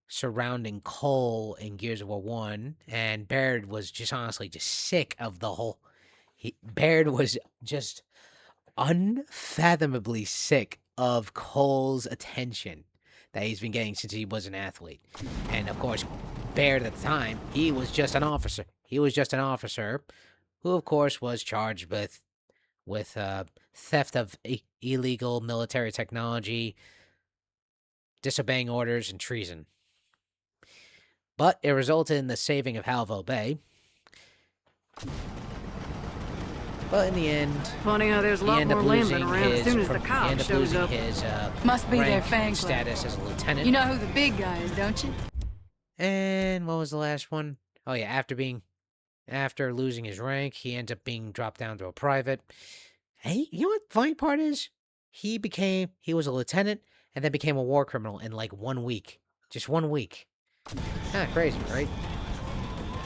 surrounding Cole in Gears of War 1, and Baird was just honestly just sick of the whole... Baird was just unfathomably sick of Cole's attention that he's been getting since he was an athlete. And of course, Baird at the time, he was just an officer. He was just an officer who, of course, was charged with theft of illegal military technology, disobeying orders, and treason. But it resulted in the saving of Halvo Bay. But in the end, funny how there's a lot more laymen around as soon as the cop shows up. Must be their rank fang and club. status as a lieutenant. You know who the big guy is, don't you? And what was the last one? Oh yeah, after losing his rank, he ends up being dropped down to a private. Hey, you know what the funny part is? He was a lieutenant and then became a war criminal in like 1 week. Just 1 week. Kind of crazy, right?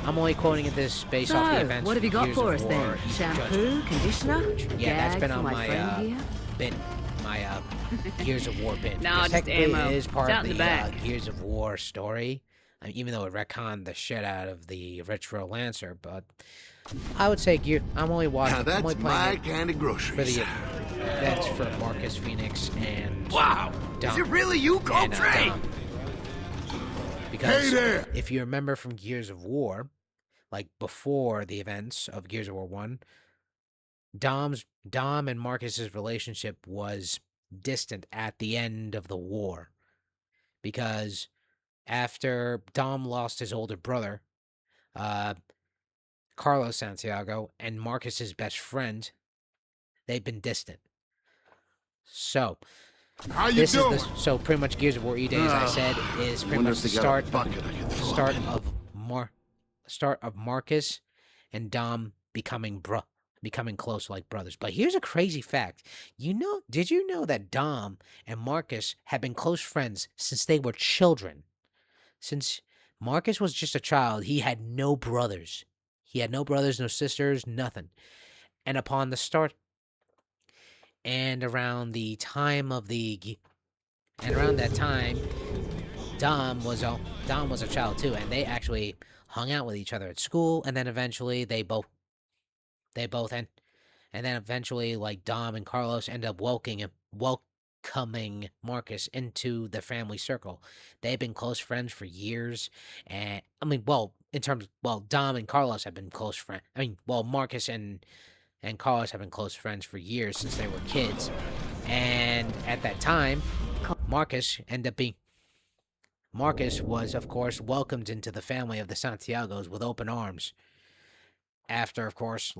I'm only quoting this based off the events. What have you got Gears for of us War, then? Shampoo, conditioner, yeah, that's been gag on for my bin, my Gears of War bin. No, just technically ammo. It is part It's out of in the the back. Gears of War story. I mean, even though it retconned the shit out of the Retro Lancer, but I would say I'm only watching. Now that's I'm only my playing kind of groceries. for the events for Marcus Phoenix and Wow! Dom, Is it really you, Coal Train? Dom. Because Hey there! if you remember from Gears of War, like before the events of Gears of War 1, Dom and Marcus's relationship was distant at the end of the war. Because after Dom lost his older brother, Carlos Santiago, and Marcus's best friend, they've been distant. So, How you doing? So pretty much Gears of War E Day, as I said, is pretty much the start of Marcus and Dom becoming close like brothers. But here's a crazy fact. Did you know that Dom and Marcus have been close friends since they were children? Since Marcus was just a child, he had no brothers. He had no brothers, no sisters, nothing. And upon the start, and around that time, Dom was a child too, and they actually hung out with each other at school, and then eventually eventually like Dom and Carlos end up welcoming Marcus into the family circle. They've been close friends for years, and Dom and Carlos have been close friends. Marcus and Carlos have been close friends for years since they were kids. And at that time, Marcus was, of course, welcomed into the family of the Santiagos with open arms. After, of course,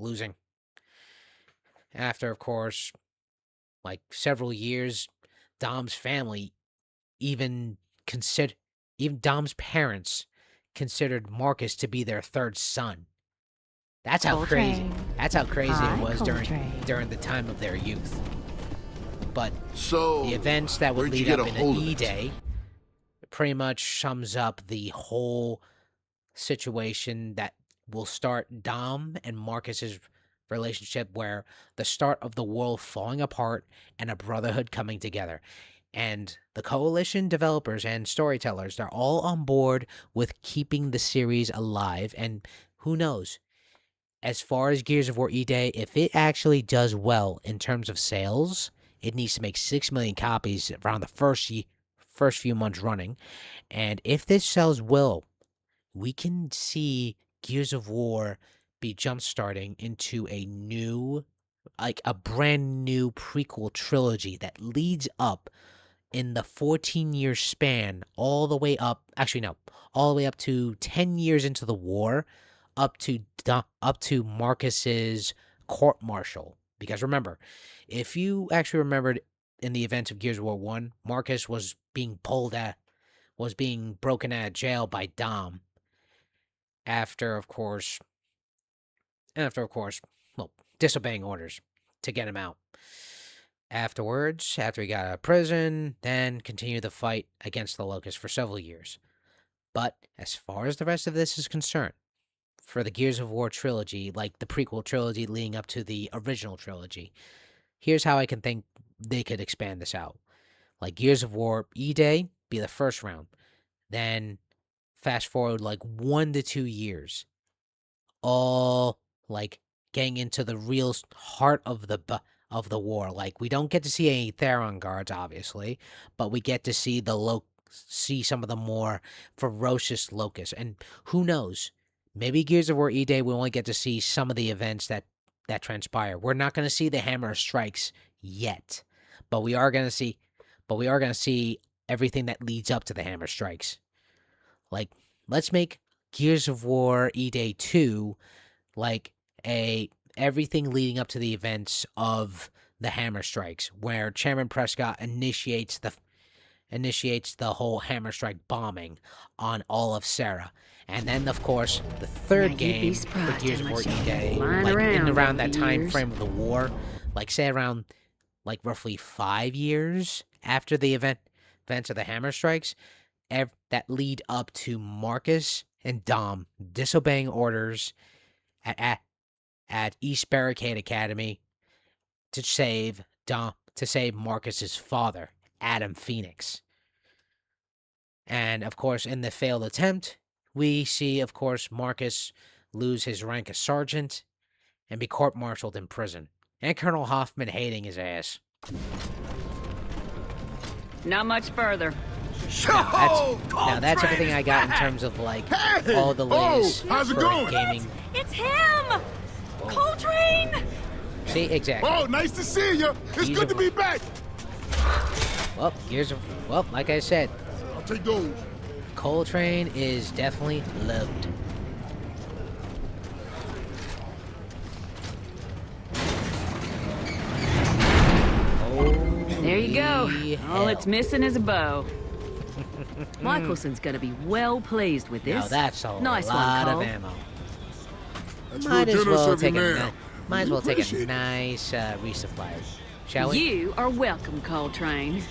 like several years, Dom's family even Dom's parents considered Marcus to be their third son. That's how crazy. That's how crazy it was during the time of their youth. But the events that would lead up into E-Day pretty much sums up the whole situation that will start Dom and Marcus's relationship, where the start of the world falling apart and a brotherhood coming together. And the Coalition developers and storytellers, they're all on board with keeping the series alive. And who knows, as far as Gears of War E-Day, if it actually does well in terms of sales, it needs to make 6 million copies around the first few months running. And if this sells well, we can see Gears of War be jump-starting into a new, like a brand new prequel trilogy that leads up in the 14-year span all the way up, actually no, all the way up to 10 years into the war, up to Marcus's court-martial. Because remember, if you actually remembered in the events of Gears of War 1, Marcus was being broken out of jail by Dom after, of course, well, disobeying orders to get him out. Afterwards, after he got out of prison, then continued the fight against the Locust for several years. But as far as the rest of this is concerned, for the Gears of War trilogy, like the prequel trilogy leading up to the original trilogy, here's how I can think they could expand this out. Like Gears of War E-Day be the first round. Then fast forward like 1 to 2 years. All like getting into the real heart of the war. Like we don't get to see any Theron guards, obviously, but we get to see see some of the more ferocious locusts. And who knows? Maybe Gears of War E-Day we only get to see some of the events that transpire. We're not going to see the Hammer of Strikes yet, but we are going to see everything that leads up to the Hammer Strikes. Like, let's make Gears of War E-Day 2 like everything leading up to the events of the Hammer Strikes, where Chairman Prescott initiates the whole Hammer Strike bombing on all of Sarah. And then, of course, the third game for Gears of War E-Day, like in around that time frame of the war, like say around like roughly 5 years after the events of the Hammer Strikes, that lead up to Marcus and Dom disobeying orders at East Barricade Academy to save Marcus's father, Adam Phoenix. And of course, in the failed attempt, we see, of course, Marcus lose his rank as sergeant and be court-martialed in prison, and Colonel Hoffman hating his ass. Not much further. Now that's everything I got in terms of like all the latest how's it for going? gaming. It's him! Coltrane! See, exactly. Oh, nice to see you. It's good to be back. Well, like I said, I'll take those. Coltrane is definitely loved. There you go. All it's missing is a bow. Michelson's gonna be well pleased with this. Now that's a nice lot one, of Cole. ammo. That's Might real as generous well of you, take man. a nice resupply, shall we? You are welcome, Coltrane.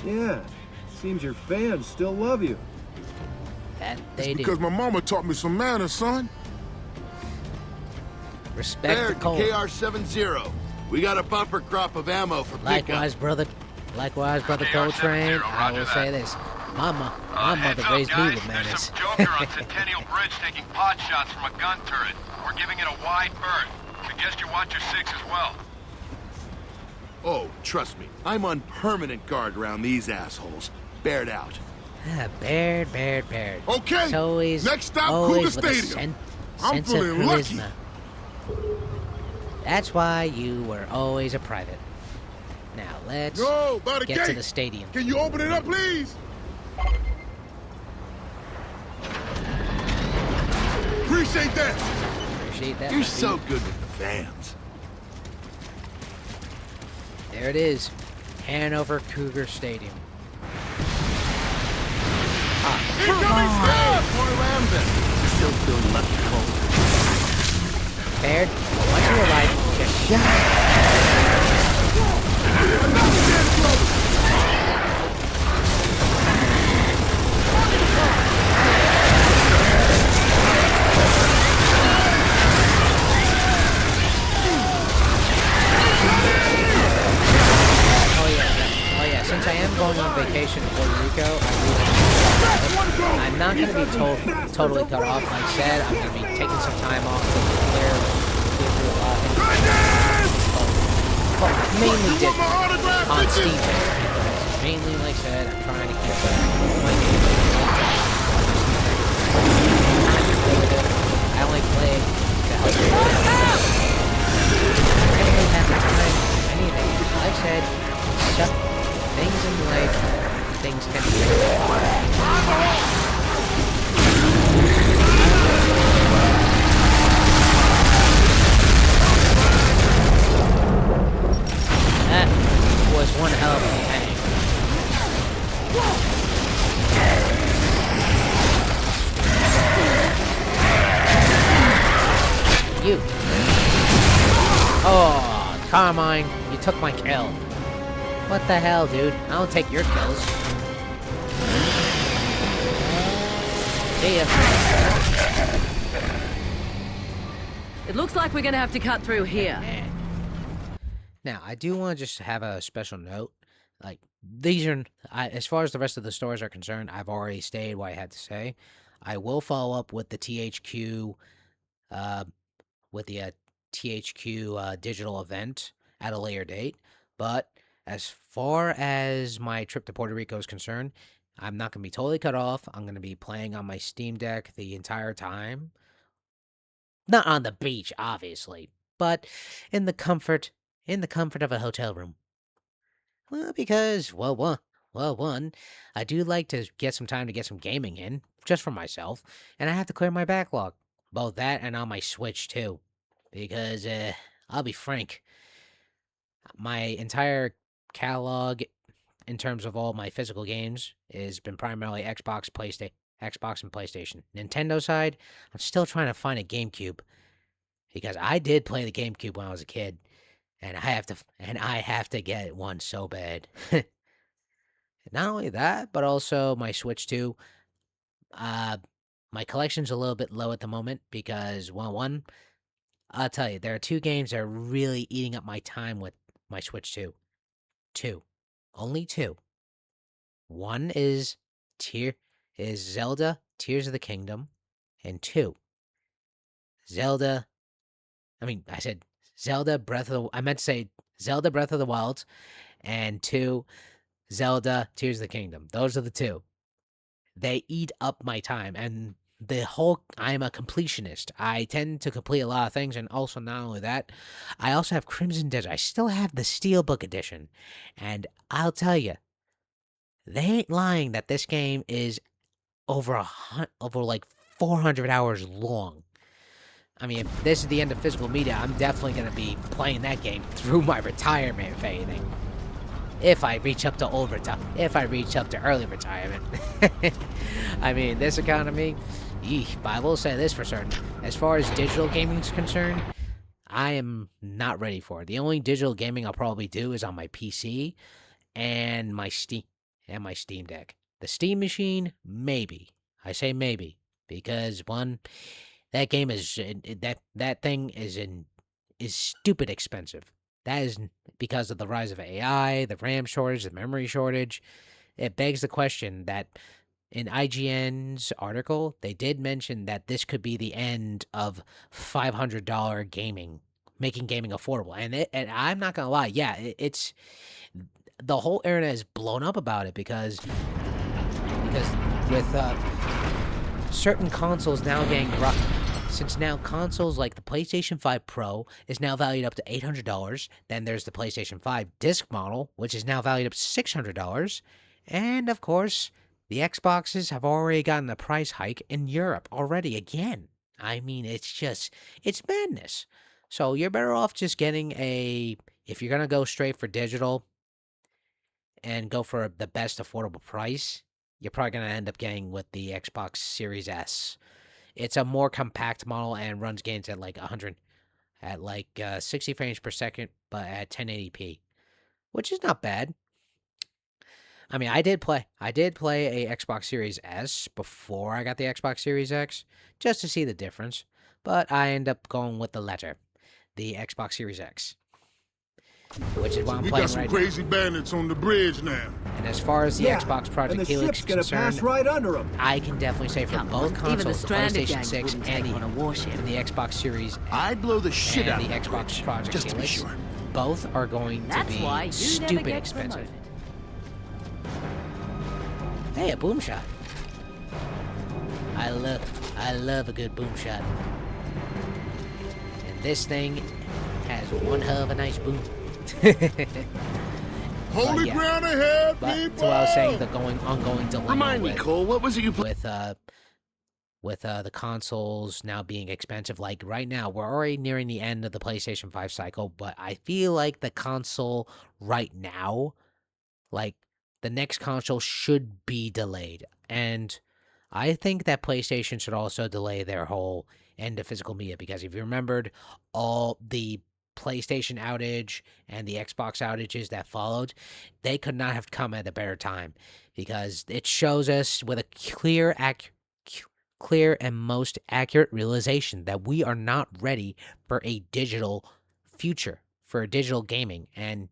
Yeah, seems your fans still love you. That they do. Because my mama taught me some manners, son. Respect There, the Cole. KR-70. We got a bumper crop of ammo for Likewise, brother Coltrane. I will say this: my mother raised me with manners. There's some joker on Centennial Bridge taking pot shots from a gun turret. We're giving it a wide berth. Suggest you watch your six as well. Oh, trust me. I'm on permanent guard around these assholes. Bared out. Baird. Okay, It's always, next stop, always Cougar with a Stadium. sense of feeling lucky. charisma. That's why you were always a private. Now let's Yo, by the get to gate. the stadium. Can you open it up, please? Appreciate that. You're so good with the fans. There it is, Hanover Cougar Stadium. More Lambert. Still feeling lucky, Cole. Baird, once you arrive, just shut. not going to be totally cut off. Like I said, I'm going to be taking some time off to clear through a lot of things. Well, mainly on Steam. Mainly, like I said, I'm trying to keep my game. I only play to help you. I don't really have the time for anything. Like I said, stuff, things in life, things can be That was one hell of a tank. You. Oh, Carmine, you took my kill. What the hell, dude? I don't take your kills. See ya. It looks like we're gonna have to cut through here. Now, I do want to just have a special note. Like, these are, as far as the rest of the stores are concerned, I've already stated what I had to say. I will follow up with the THQ, digital event at a later date. But as far as my trip to Puerto Rico is concerned, I'm not going to be totally cut off. I'm going to be playing on my Steam Deck the entire time. Not on the beach, obviously, but in the comfort of a hotel room. Well, because, one, I do like to get some time to get some gaming in, just for myself, and I have to clear my backlog. Both that and on my Switch, too. Because, I'll be frank, my entire catalog, in terms of all my physical games, has been primarily Xbox and PlayStation. Nintendo side, I'm still trying to find a GameCube. Because I did play the GameCube when I was a kid. And I have to get one so bad. Not only that, but also my Switch too. My collection's a little bit low at the moment because, well, one, I'll tell you, there are two games that are really eating up my time with my Switch 2. Only two. One is Zelda Tears of the Kingdom, and two, Zelda Breath of the Wild, and two, Zelda Tears of the Kingdom. Those are the two. They eat up my time, and I'm a completionist. I tend to complete a lot of things, and also not only that, I also have Crimson Desert. I still have the Steelbook edition, and I'll tell you, they ain't lying that this game is over like 400 hours long. I mean, if this is the end of physical media, I'm definitely going to be playing that game through my retirement, if anything. If I reach up to early retirement. I mean, this economy, but I will say this for certain. As far as digital gaming is concerned, I am not ready for it. The only digital gaming I'll probably do is on my PC and my Steam Deck. The Steam machine, maybe. I say maybe because one, that game is that thing is stupid expensive. That is because of the rise of AI, the RAM shortage, the memory shortage. It begs the question that in IGN's article, they did mention that this could be the end of $500 gaming, making gaming affordable. And I'm not gonna lie, yeah, it's the whole internet is blown up about it because with certain consoles now getting since now consoles like the PlayStation 5 Pro is now valued up to $800, then there's the PlayStation 5 disc model, which is now valued up to $600, and of course, the Xboxes have already gotten a price hike in Europe already again. I mean, it's madness. So you're better off just getting if you're going to go straight for digital and go for the best affordable price, you're probably going to end up getting with the Xbox Series S. It's a more compact model and runs games at like 60 frames per second, but at 1080p, which is not bad. I mean, I did play a Xbox Series S before I got the Xbox Series X, just to see the difference, but I end up going with the latter, the Xbox Series X, which is what I'm playing right now. We got some crazy bandits on the bridge now. And as far as the Xbox Project and the Helix ship's gonna concerned, pass right under them. I can definitely say for both Even the consoles, the stranded PlayStation gangs 6 wouldn't and take on a warship. the Xbox Series I'd blow the shit out and of the that Xbox bridge, Project just to be Helix, sure. both are going to That's why be you stupid never get expensive. promoted. Hey, a boom shot. I love a good boom shot. And this thing has one hell of a nice boom. Holy ground ahead, people! So I was saying the ongoing dilemma Remind me, Cole, what was it you played? with the consoles now being expensive. Like right now, we're already nearing the end of the PlayStation 5 cycle, but I feel like the console right now, like the next console should be delayed. And I think that PlayStation should also delay their whole end of physical media, because if you remembered all the PlayStation outage and the Xbox outages that followed, they could not have come at a better time, because it shows us with a clear and most accurate realization that we are not ready for a digital future, for digital gaming, and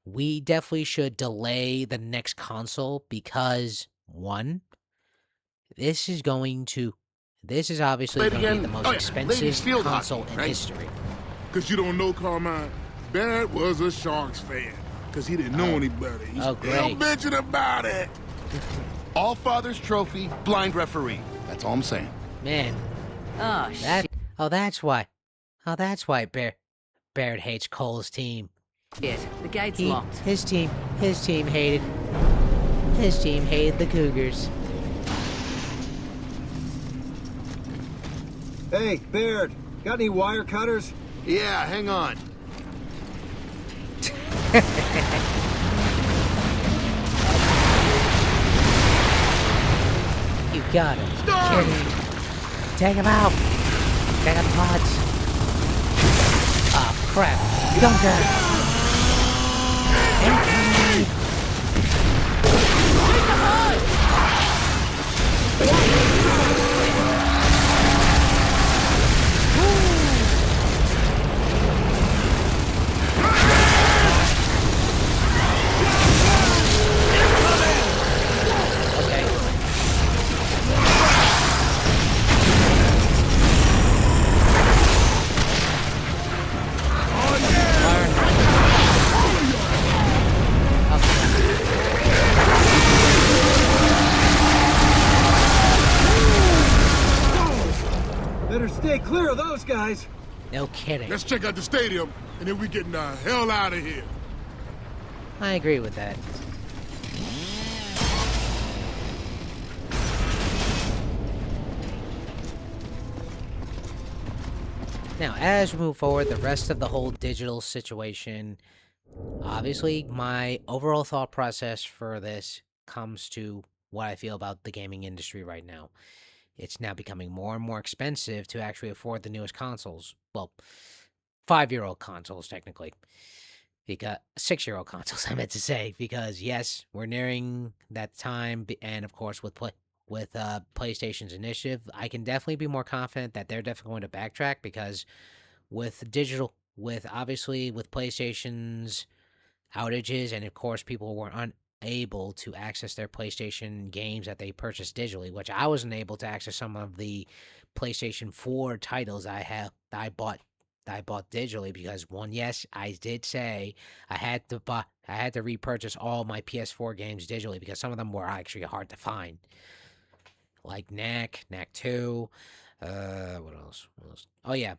we definitely should delay the next console because, one, this is obviously going to be the most expensive console in history. Because you don't know, Carmine, Barrett was a Sharks fan. Because he didn't know any better. He's still bitching about it. All Father's trophy, blind referee. That's all I'm saying. Man. Oh, shit. That's why. Oh, that's why Barrett hates Cole's team. Shit, the gate's locked. His team hated the Cougars. Hey, Baird, got any wire cutters? Yeah, hang on. You got him. Storm! Take him out. Take him pods. Oh, crap. Dunker! Better stay clear of those guys. No kidding. Let's check out the stadium, and then we getting the hell out of here. I agree with that. Now, as we move forward, the rest of the whole digital situation, obviously, my overall thought process for this comes to what I feel about the gaming industry right now. It's now becoming more and more expensive to actually afford the newest consoles. Well, 5-year-old consoles, technically. Because 6-year-old consoles, I meant to say. Because, yes, we're nearing that time. And, of course, with PlayStation's initiative, I can definitely be more confident that they're definitely going to backtrack. Because with PlayStation's outages, and, of course, people were able to access their PlayStation games that they purchased digitally, which I wasn't able to access some of the PlayStation 4 titles I bought digitally, because yes, I did say I had to repurchase all my PS4 games digitally, because some of them were actually hard to find, like Knack 2, what else? Oh yeah,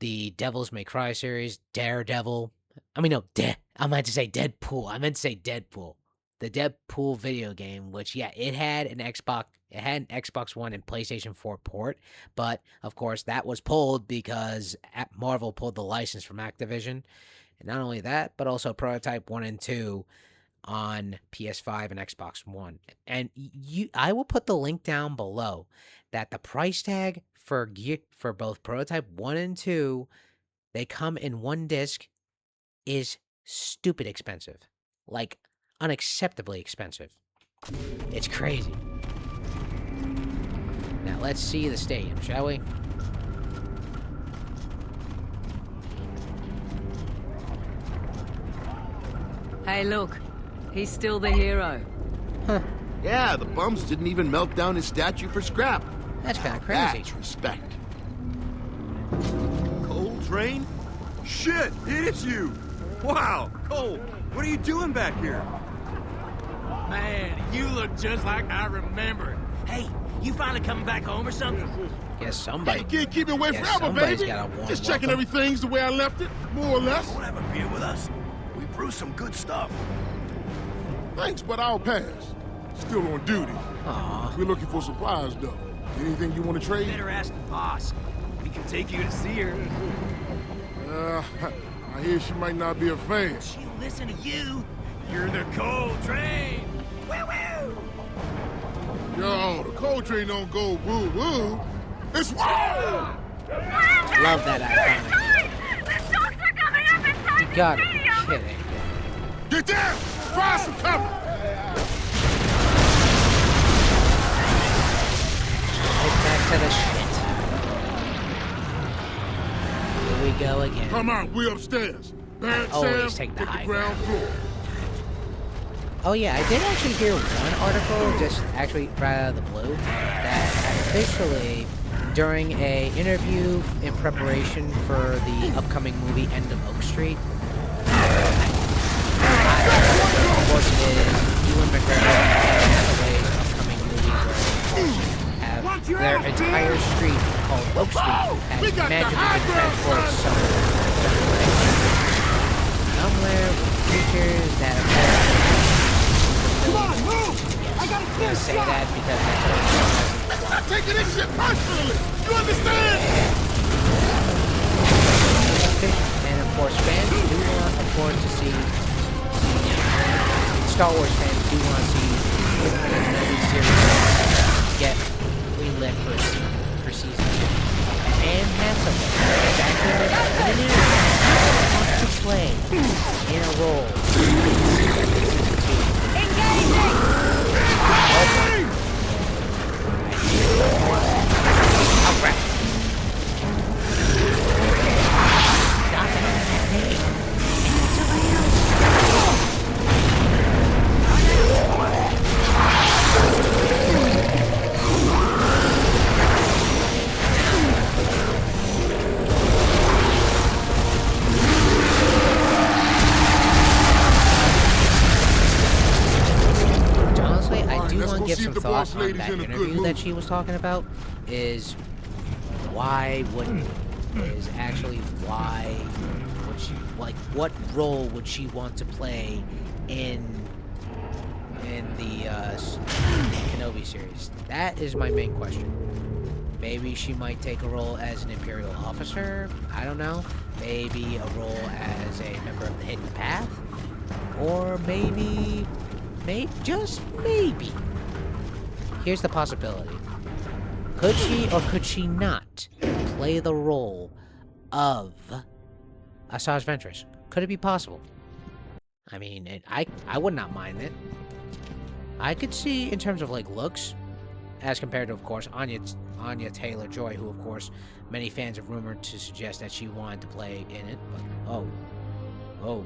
the Devils May Cry series, Daredevil. I meant to say Deadpool. The Deadpool video game, which, yeah, it had an Xbox One and PlayStation 4 port, but, of course, that was pulled because Marvel pulled the license from Activision. And not only that, but also Prototype 1 and 2 on PS5 and Xbox One. And I will put the link down below that the price tag for both Prototype 1 and 2, they come in one disc, is stupid expensive. Like, unacceptably expensive. It's crazy. Now let's see the stadium, shall we? Hey, look. He's still the hero. Huh. Yeah, the bums didn't even melt down his statue for scrap. That's kind of crazy. That's respect. Cole Train? Shit, it's you! Wow, Cole, what are you doing back here? Man, you look just like I remembered. Hey, you finally coming back home or something? Guess somebody. Hey, kid, keep it away Guess forever, somebody's baby. got a warm Just checking welcome. everything's the way I left it, more or less. Want to have a beer with us? We brew some good stuff. Thanks, but I'll pass. Still on duty. Aw. We're looking for supplies, though. Anything you want to trade? Better ask the boss. We can take you to see her. I hear she might not be a fan. She'll listen to you. You're the Cole Train. Woo-woo! Yo, the Coal Train don't go woo-woo. It's woo! Love that iconic. The dogs are coming up inside You gotta be kidding. Get down! Find some cover! Right back to the shit. Here we go again. Come on, we upstairs. Barrett Always Sam, take the hit high ground floor. Oh yeah, I did actually hear one article, just actually right out of the blue, that officially during a interview in preparation for the upcoming movie End of Oak Street, of course it is Ewan McGregor and Hathaway's upcoming movie where have their entire street called Oak Street has magically been transported somewhere with creatures that are Come on, move! I gotta I'm gonna say that because I'm not taking this shit personally! You understand? And of course, fans do want, of course, to see Star Wars fans do want to see the series get greenlit for season 2. And Hathaway is actually wants to play in a role give some thoughts on that interview that she was talking about is why wouldn't is actually why would she what role would she want to play in the Kenobi series? That is my main question. Maybe she might take a role as an Imperial officer. I don't know. Maybe a role as a member of the Hidden Path, or maybe just maybe. Here's the possibility. Could she or could she not play the role of Asajj Ventress? Could it be possible? I mean, I would not mind it. I could see, in terms of, like, looks, as compared to, of course, Anya Taylor-Joy, who, of course, many fans have rumored to suggest that she wanted to play in it, but, oh,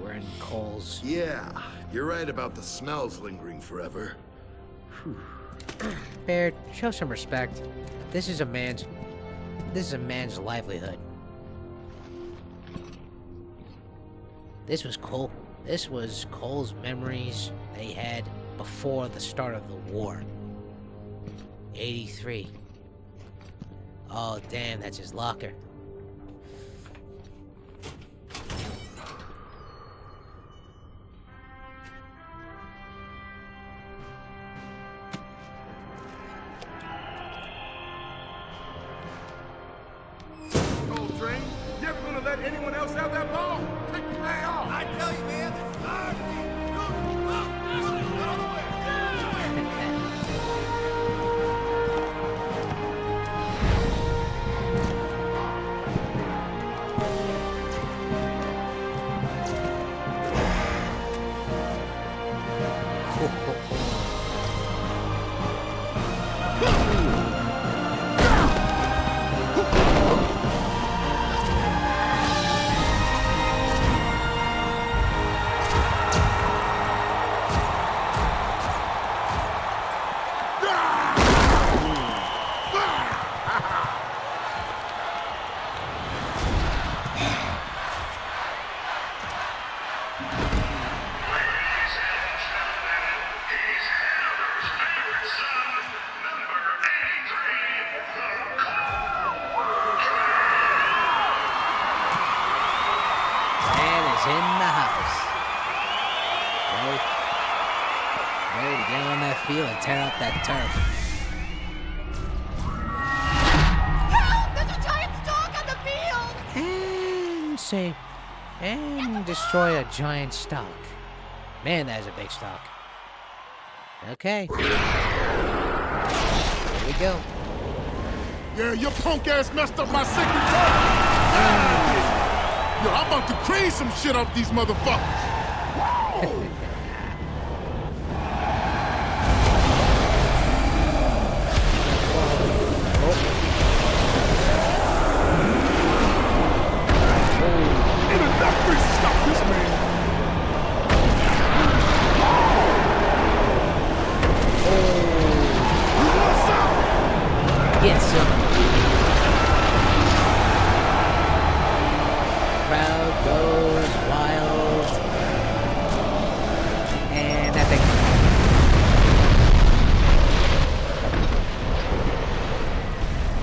we're in Cole's... Yeah, you're right about the smells lingering forever. Whew. Baird, show some respect. This is a man's livelihood. This was Cole's memories they had before the start of the war. 83. Oh damn, that's his locker. Anyone else have that ball? Take the thing off! I tell you, man, this is our field and tear up that turf. Help! There's a giant stalk on the field! And destroy a giant stalk. Man, that is a big stalk. Okay. Here we go. Yeah, your punk ass messed up my sacred turf. Yo, I'm about to cream some shit off these motherfuckers. Whoa. Ain't enough grease to stop this man. You want some? Get some. Crowd goes wild. And epic.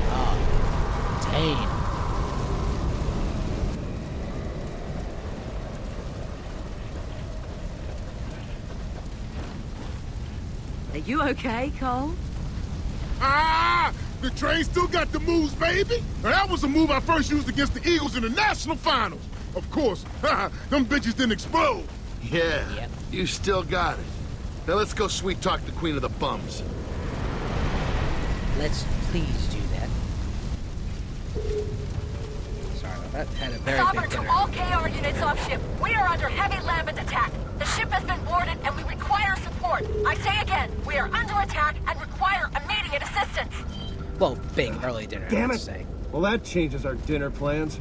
Oh, dang. Are you okay, Cole? Ah! The train still got the moves, baby! Now, that was a move I first used against the Eagles in the national finals. Of course, them bitches didn't explode. Yeah, you still got it. Now let's go sweet talk the Queen of the Bums. Let's please do that. Sorry about that. Had a very Sovereign big to dinner. all KR units off ship. We are under heavy lambent attack. The ship has been boarded and we require support. I say again, we are under attack and require immediate assistance. Well, big early dinner, Damn I it. would say. Well, that changes our dinner plans.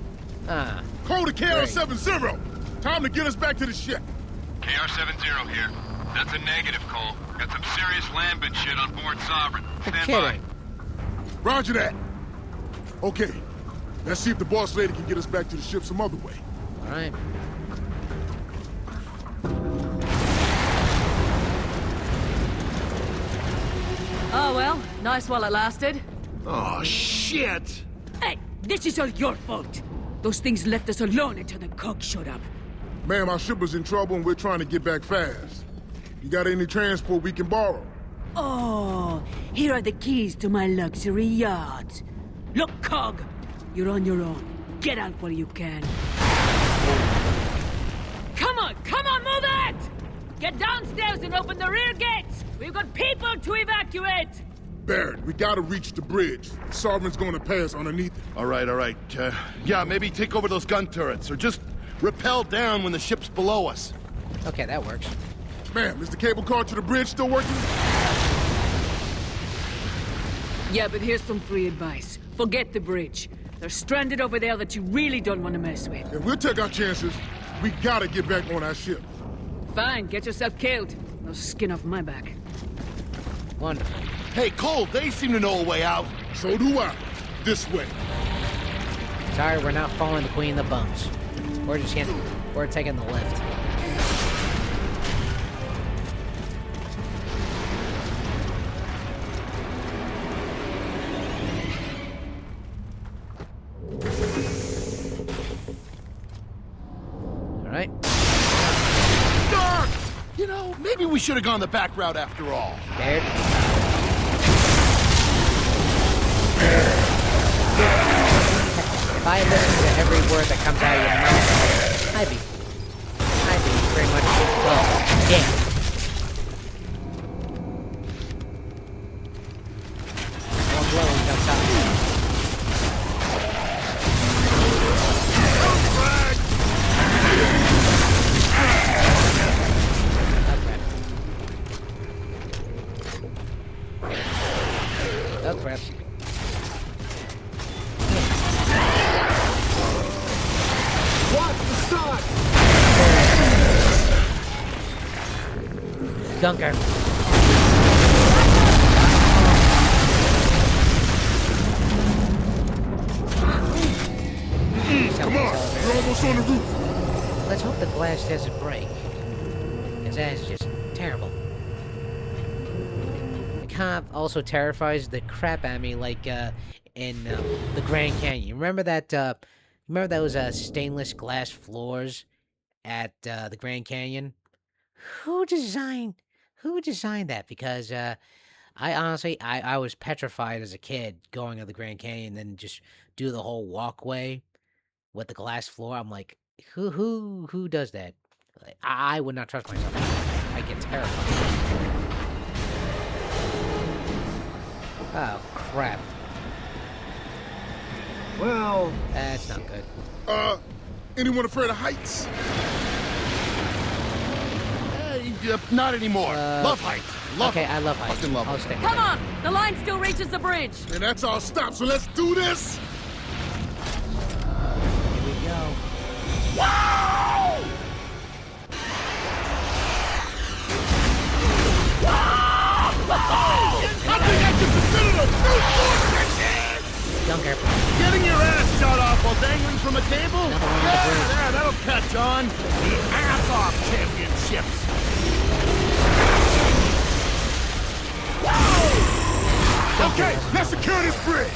Ah. Call to KR-70. Time to get us back to the ship. KR-70 here. That's a negative, Cole. Got some serious lambent shit on board Sovereign. Stand by. Roger that. Okay, let's see if the boss lady can get us back to the ship some other way. All right. Oh, well, nice while it lasted. Oh, shit! Hey, this is all your fault. Those things left us alone until the cook showed up. Ma'am, our ship was in trouble and we're trying to get back fast. You got any transport we can borrow? Oh, here are the keys to my luxury yacht. Look, Cog, you're on your own. Get out while you can. Come on, move it! Get downstairs and open the rear gates! We've got people to evacuate! Barrett, we gotta reach the bridge. The Sovereign's gonna pass underneath it. All right. Yeah, maybe take over those gun turrets, or just rappel down when the ship's below us. Okay, that works. Ma'am, is the cable car to the bridge still working? Yeah, but here's some free advice. Forget the bridge. They're stranded over there that you really don't want to mess with. And we'll take our chances. We gotta get back on our ship. Fine, get yourself killed. No skin off my back. Wonderful. Hey, Cole, they seem to know a way out. So do I. This way. Sorry, we're not following the Queen of the Bums. We're taking the lift. All right. Dark! You know, maybe we should have gone the back route after all. Scared? If I listen to every word that comes out of your mouth, I'd be pretty much, well, yeah. One blow and jumps out. Oh crap. Watch the start! Gunker. Come on, we're almost on the roof. Let's hope the glass doesn't break. Because that is just terrible. The cop also terrifies the crap out of me, like in the Grand Canyon. Remember that? Remember those stainless glass floors at the Grand Canyon? Who Who designed that? Because I honestly, I was petrified as a kid going to the Grand Canyon and then just do the whole walkway with the glass floor. I'm like, who does that? Like, I would not trust myself. I get terrified. Oh crap! Well, that's not good. Anyone afraid of heights? Hey, not anymore. Love heights. Love okay, I love heights. Fucking love I'll them. stick with Come it. on! The line still reaches the bridge. And that's our stop, so let's do this! Here we go. Wow! I think I just considered a brute force. Don't care. Getting your ass shot off while dangling from a table? Yeah, that'll catch on. The ass-off championships. Okay, let's secure this bridge.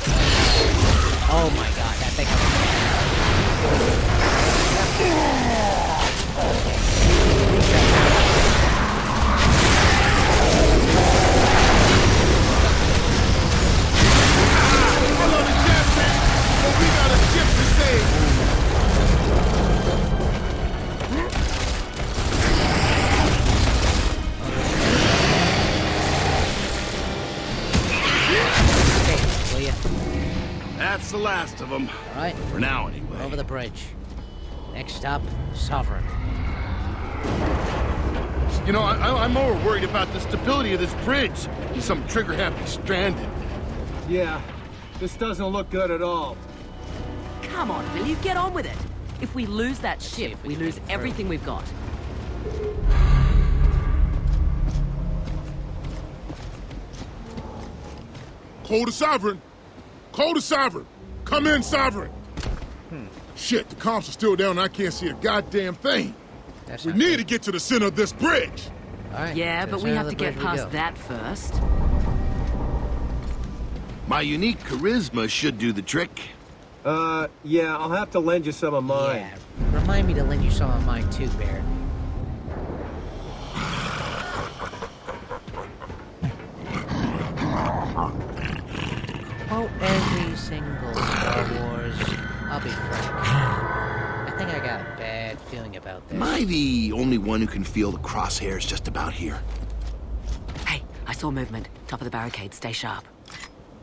Oh my god, that thing. Hello, the captain. But we got a ship to save. Okay, will ya? That's the last of them. All right. For now, anyway. Over the bridge. Next stop, Sovereign. You know, I'm more worried about the stability of this bridge. Some trigger-happy stranded. yeah, this doesn't look good at all. Come on, will you get on with it? If we lose that ship, we lose everything we've got. Call to Sovereign. Call to Sovereign. Come in, Sovereign. Shit, the comms are still down and I can't see a goddamn thing. We need to get to the center of this bridge. All right. Yeah, to the but we center have of to the get bridge we past go. that first. My unique charisma should do the trick. Yeah, I'll have to lend you some of mine. Yeah. Remind me to lend you some of mine too, Bear. Quote every single Star Wars. I'll be frank. I think I got a bad feeling about this. Am I the only one who can feel the crosshairs just about here? Hey, I saw movement. Top of the barricade. Stay sharp.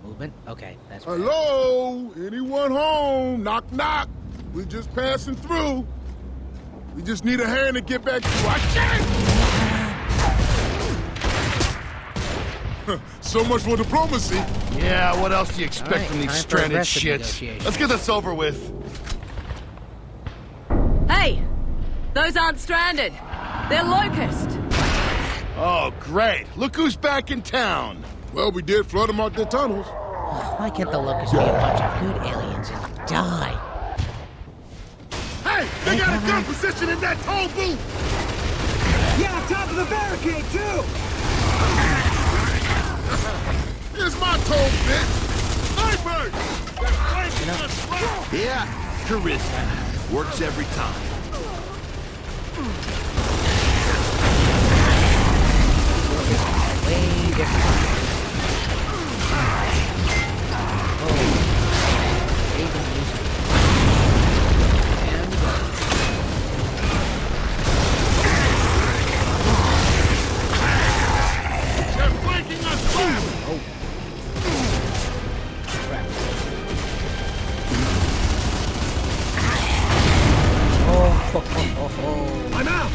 Movement? Okay, that's Hello? Anyone home? Knock, knock. We're just passing through. We just need a hand to get back to our ship. So much for diplomacy. Yeah, what else do you expect All right, from these time for stranded aggressive shits? negotiations. Let's get this over with. Hey! Those aren't stranded. They're Locust. Oh, great. Look who's back in town. Well, we did flood them out their tunnels. Why can't the Locusts be a bunch of good aliens and die? Hey, they got a gun position in that toll booth. Yeah, top of the barricade, too! Here's my toll, bitch. Nightbird! Yeah, charisma. Works every time. Way different. They're flanking us back. I'm out!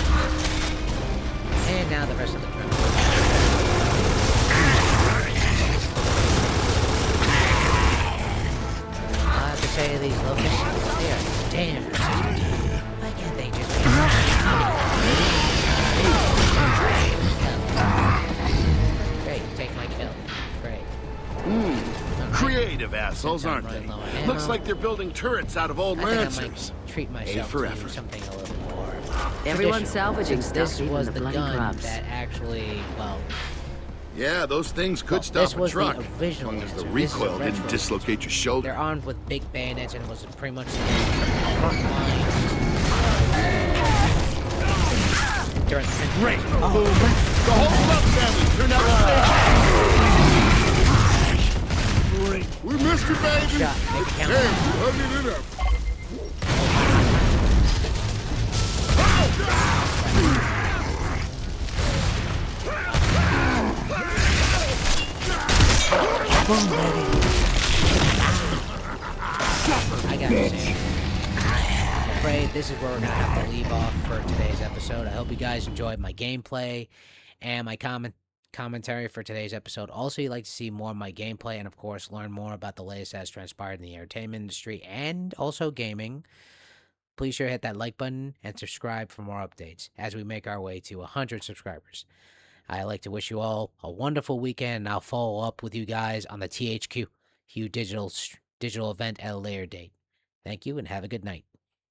And now the rest of the trip. I have to say these locusts, they are damn persistent. Why can't they just Great, take my kill. Great. Creative assholes, Since I'm aren't they? running low on ammo, Looks like they're building turrets out of old I think I Lancers. might treat A myself for to effort. something a little more Everyone's traditional, salvaging since stuff, this even was the the bloody gun grubs. that actually, well, Yeah, those things could well, stop this a was truck. the original As long as the Lancer. This is a recoil didn't retro dislocate your shoulder. They're armed with big bayonets, and it was pretty much the front line. during the century. Great. Oh. The whole Club family turned out to say We missed you, baby. Shot. Make it count. Hey, ugly it up. I got you, Sam. I'm afraid this is where we're going to have to leave off for today's episode. I hope you guys enjoyed my gameplay and my commentary for today's episode. Also, you'd like to see more of my gameplay and, of course, learn more about the latest that has transpired in the entertainment industry and also gaming. Please sure to hit that like button and subscribe for more updates as we make our way to 100 subscribers. I'd like to wish you all a wonderful weekend, and I'll follow up with you guys on the THQ digital event at a later date. Thank you, and have a good night.